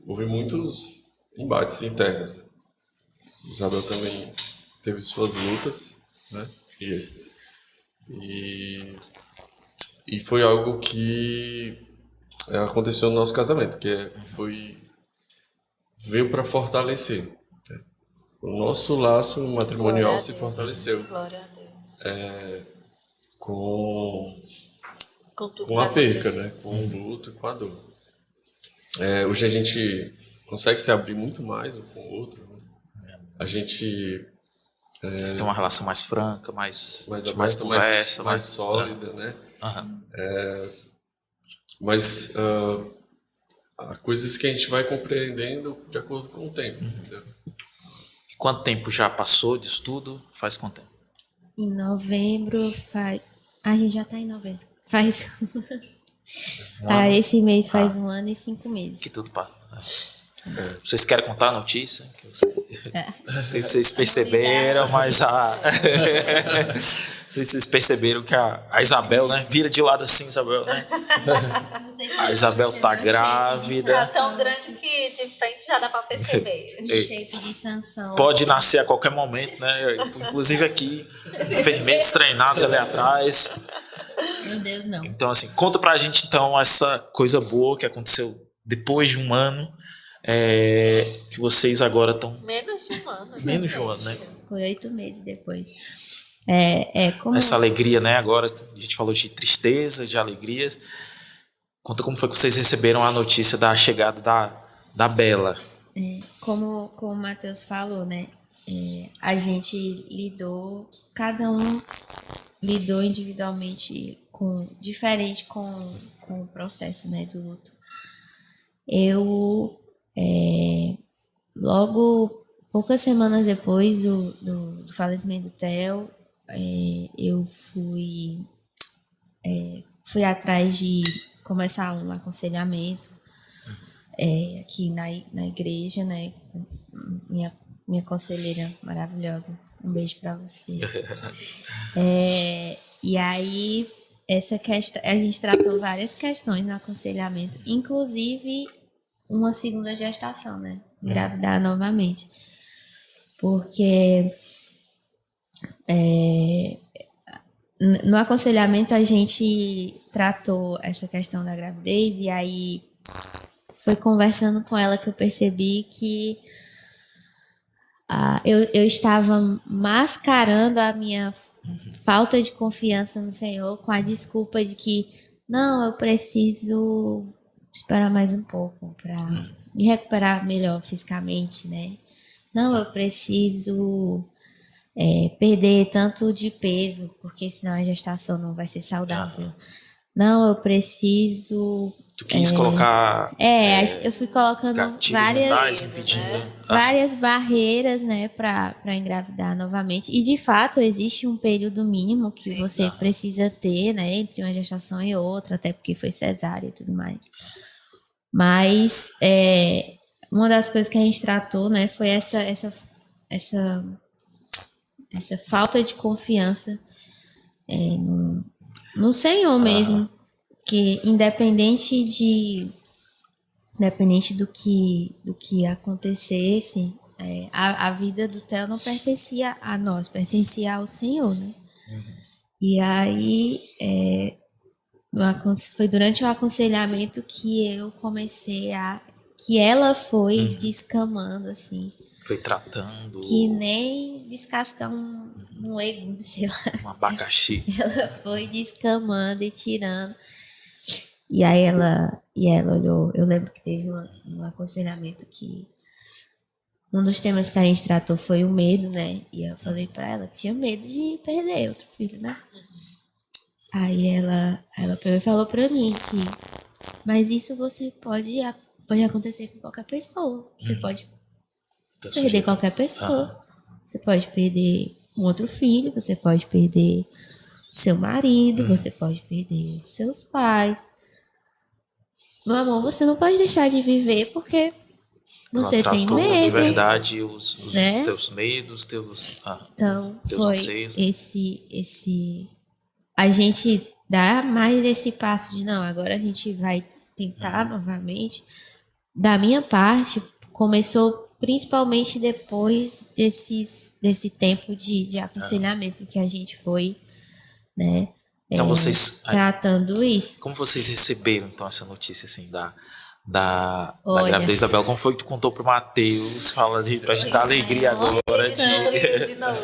Houve muitos embates internos. Né? Isabel também teve suas lutas, né? E foi algo que aconteceu no nosso casamento, que veio para fortalecer. Né? O nosso laço matrimonial se fortaleceu. Glória a Deus. Com a perca, né? Com o luto e com a dor. Hoje a gente consegue se abrir muito mais um com o outro. Né? A gente Vocês têm uma relação mais franca, mais aberta, conversa, mais sólida, né? Uhum. Mas há coisas que a gente vai compreendendo de acordo com o tempo, entendeu? E quanto tempo já passou disso tudo? Faz quanto tempo? Em novembro faz... A gente já tá em novembro. Faz... esse mês faz 1 ano e 5 meses. Que tudo passa. Vocês querem contar a notícia? Não sei se vocês perceberam, mas não sei se vocês perceberam que a Isabel, né? Vira de lado assim, Isabel, né? A Isabel tá grávida. Tá tão grande que de frente já dá pra perceber. Shape de Sansão. Pode nascer a qualquer momento, né? Inclusive aqui, enfermeiros treinados ali atrás. Meu Deus, não. Então, assim, conta pra gente, então, essa coisa boa que aconteceu depois de 1 ano, que vocês agora estão... Menos de 1 ano. Menos de 1 ano, né? Foi 8 meses depois. Como... Essa alegria, né? Agora a gente falou de tristeza, de alegrias. Conta como foi que vocês receberam a notícia da chegada da Bela. Como o Matheus falou, né? A gente lidou, cada um lidou individualmente diferente com o processo, né, do luto. Eu, logo, poucas semanas depois do falecimento do Theo, eu fui atrás de começar um aconselhamento aqui na igreja, né, minha conselheira maravilhosa, Um beijo pra você. E aí, essa questão, a gente tratou várias questões no aconselhamento, inclusive uma segunda gestação, né? Engravidar novamente. Porque no aconselhamento a gente tratou essa questão da gravidez e aí foi conversando com ela que eu percebi que eu estava mascarando a minha falta de confiança no Senhor com a desculpa de que não, eu preciso esperar mais um pouco para me recuperar melhor fisicamente, né? Não, eu preciso perder tanto de peso, porque senão a gestação não vai ser saudável. Não, eu preciso... Tu quis colocar eu fui colocando gatilhos mentais impedindo. várias barreiras, né, para engravidar novamente. E de fato existe um período mínimo que você precisa ter, né, entre uma gestação e outra, até porque foi cesárea e tudo mais. Mas uma das coisas que a gente tratou, né, foi essa falta de confiança no Senhor mesmo, que independente do que acontecesse, a vida do Theo não pertencia a nós, pertencia ao Senhor, né? E aí foi durante o aconselhamento que eu comecei que ela foi descamando assim. Foi tratando. Que nem descascar um legume, sei lá. Um abacaxi. Ela foi descamando e tirando. E aí ela olhou. Eu lembro que teve um aconselhamento que um dos temas que a gente tratou foi o medo, né? E eu falei pra ela que tinha medo de perder outro filho, né? Aí ela pegou e falou pra mim mas isso pode acontecer com qualquer pessoa. Você pode perder qualquer pessoa. Você pode perder um outro filho, você pode perder o seu marido, você pode perder os seus pais. Meu amor, você não pode deixar de viver porque você tem medo. De verdade os né? teus medos, teus foi anseios. A gente dá mais esse passo de não, agora a gente vai tentar novamente. Da minha parte, começou principalmente depois desse tempo de aconselhamento que a gente foi, né? Então vocês tratando isso. Como vocês receberam então essa notícia assim da gravidez da Bel? Como foi que tu contou pro Matheus? Fala pra gente dar alegria agora de novo.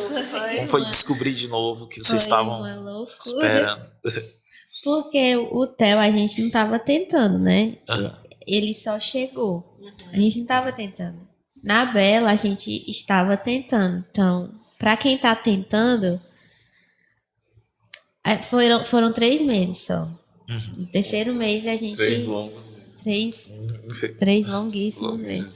Como foi descobrir de novo que vocês estavam esperando? Porque o Theo a gente não tava tentando, né? Ele só chegou. A gente não tava tentando. Na Bela a gente estava tentando. Então, pra quem tá tentando, foram 3 meses só. No terceiro mês a gente... 3 longos meses. 3 longuíssimos meses.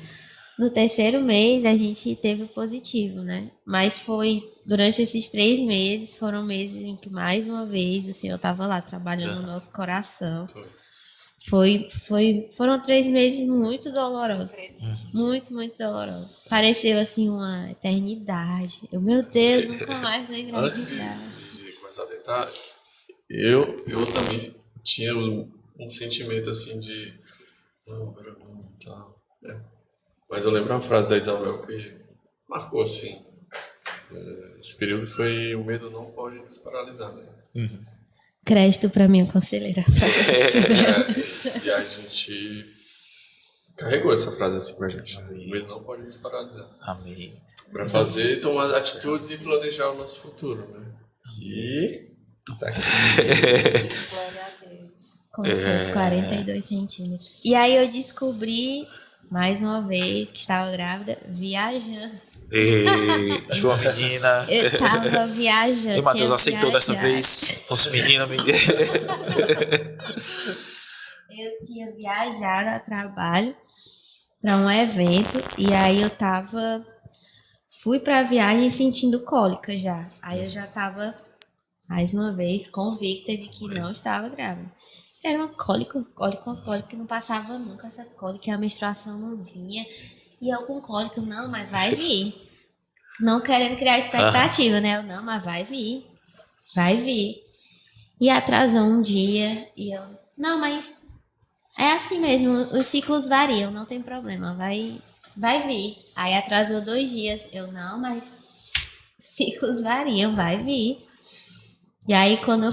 No terceiro mês a gente teve o positivo, né? Mas foi durante esses 3 meses, foram meses em que mais uma vez o Senhor estava lá trabalhando no nosso coração. Foram 3 meses muito dolorosos. Muito, muito dolorosos. Pareceu assim uma eternidade. Meu Deus, nunca mais vou engravidar. Antes de começar a tentar, eu também tinha um sentimento assim de não, agora não, tal, né? Mas eu lembro uma frase da Isabel que marcou assim. Esse período foi o medo não pode nos paralisar, né? Crédito pra minha conselheira. E a gente carregou essa frase assim pra gente. O medo não pode nos paralisar. Amém. Pra fazer, tomar atitudes e planejar o nosso futuro, né? E tá aqui. Glória a Deus. Com seus 42 centímetros. E aí eu descobri, mais uma vez, que estava grávida, viajando. De uma menina. Eu tava viajando. E Matheus aceitou dessa vez. Fosse menina. Eu tinha viajado a trabalho para um evento. E aí eu fui pra viagem sentindo cólica já. Aí eu já tava, mais uma vez, convicta de que não estava grávida. Era uma cólica que não passava nunca essa cólica, a menstruação não vinha. E eu com cólica, não, mas vai vir. não querendo criar expectativa, né? Eu, não, mas vai vir. Vai vir. E atrasou um dia e eu, não, mas é assim mesmo, os ciclos variam, não tem problema, vai vir. Aí atrasou 2 dias, eu, não, mas ciclos variam, vai vir. E aí quando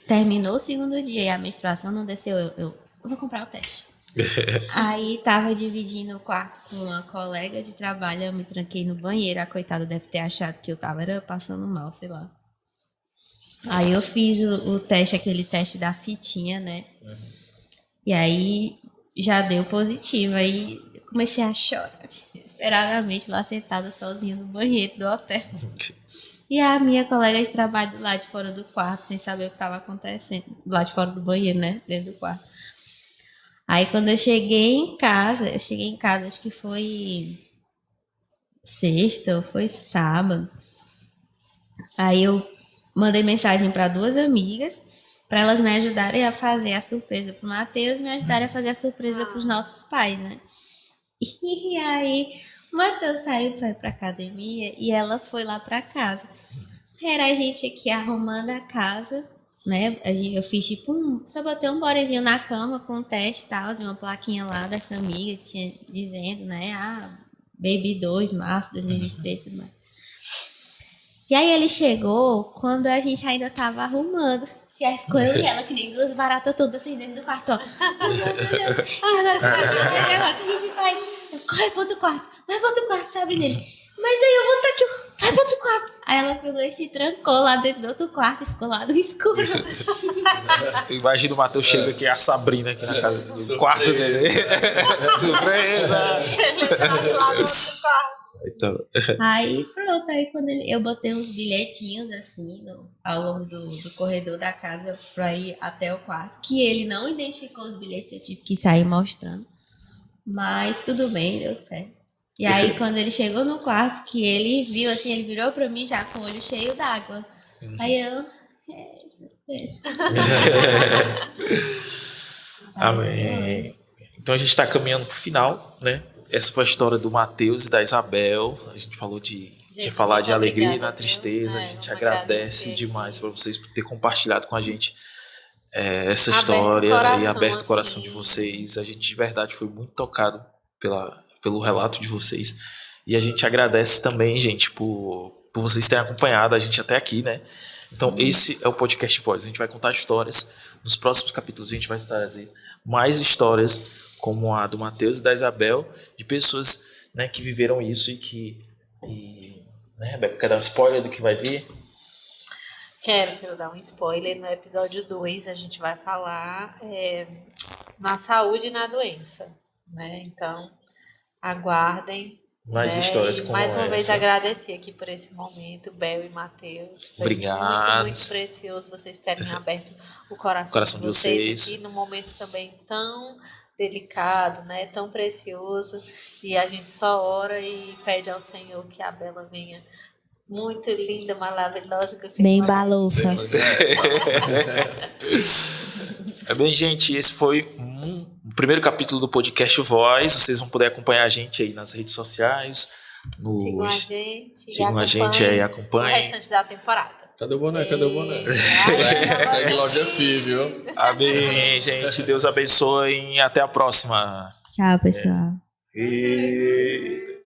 terminou o segundo dia e a menstruação não desceu, eu vou comprar o teste. Aí tava dividindo o quarto com uma colega de trabalho, eu me tranquei no banheiro, a coitada deve ter achado que eu tava passando mal, sei lá. Aí eu fiz o teste, aquele teste da fitinha, né? E aí já deu positivo. Aí comecei a chorar, desesperadamente, lá sentada sozinha no banheiro do hotel. E a minha colega de trabalho do lado de fora do quarto, sem saber o que estava acontecendo. Do lado de fora do banheiro, né? Dentro do quarto. Aí quando eu cheguei em casa, acho que foi sexta ou foi sábado. Aí eu mandei mensagem para 2 amigas para elas me ajudarem a fazer a surpresa pro Matheus e me ajudarem a fazer a surpresa pros nossos pais, né? E aí o Matheus saiu para ir pra academia e ela foi lá para casa. Era a gente aqui arrumando a casa, né? Eu fiz tipo só botei um borezinho na cama com um teste e tal, uma plaquinha lá dessa amiga que tinha dizendo, né? Baby 2, março de 2023, tudo mais. E aí ele chegou quando a gente ainda tava arrumando. E aí ficou eu e ela, que nem 2 baratas todas assim dentro do quarto, ó. Meu Deus, meu Deus. E agora o que a gente faz? Corre pro outro quarto. Vai pro outro quarto, sabe nele. Mas aí eu vou estar aqui, vai pro outro quarto. Aí ela pegou e se trancou lá dentro do outro quarto e ficou lá no escuro. Imagina o Matheus chega aqui, a Sabrina aqui na casa do quarto dele. Surpresa! Ele tá lá no outro quarto. Então, Aí pronto, aí quando eu botei uns bilhetinhos assim ao longo do corredor da casa pra ir até o quarto, que ele não identificou os bilhetes, eu tive que sair mostrando. Mas tudo bem, deu certo. E aí quando ele chegou no quarto, que ele viu assim, ele virou pra mim já com o olho cheio d'água. Aí eu... amém. Então a gente está caminhando pro final, né? Essa foi a história do Matheus e da Isabel. A gente falou tinha falar de alegria e na tristeza. A gente agradece demais para vocês por ter compartilhado com a gente essa história e aberto o coração de vocês. A gente de verdade foi muito tocado pelo relato de vocês. E a gente agradece também, gente, por vocês terem acompanhado a gente até aqui, né? Então esse é o Podcast Voz. A gente vai contar histórias. Nos próximos capítulos a gente vai trazer mais histórias como a do Matheus e da Isabel, de pessoas, né, que viveram isso né, Rebeca, quer dar um spoiler do que vai vir? Quero dar um spoiler. No episódio 2 a gente vai falar na saúde e na doença, né? Então aguardem. Mais histórias como mais uma essa. vez agradecer aqui por esse momento, Bel e Matheus. Foi Obrigado. muito precioso vocês terem aberto o coração de vocês aqui num momento também tão delicado, né? Tão precioso. E a gente só ora e pede ao Senhor que a Bela venha muito linda, maravilhosa. Que bem balofa. Bem, gente, esse foi o primeiro capítulo do Podcast Voz. Vocês vão poder acompanhar a gente aí nas redes sociais. Sigam a gente aí, o acompanhem. restante da temporada. Cadê o boné? Segue logo assim, viu? Amém, gente. Deus abençoe e até a próxima. Tchau, pessoal. E...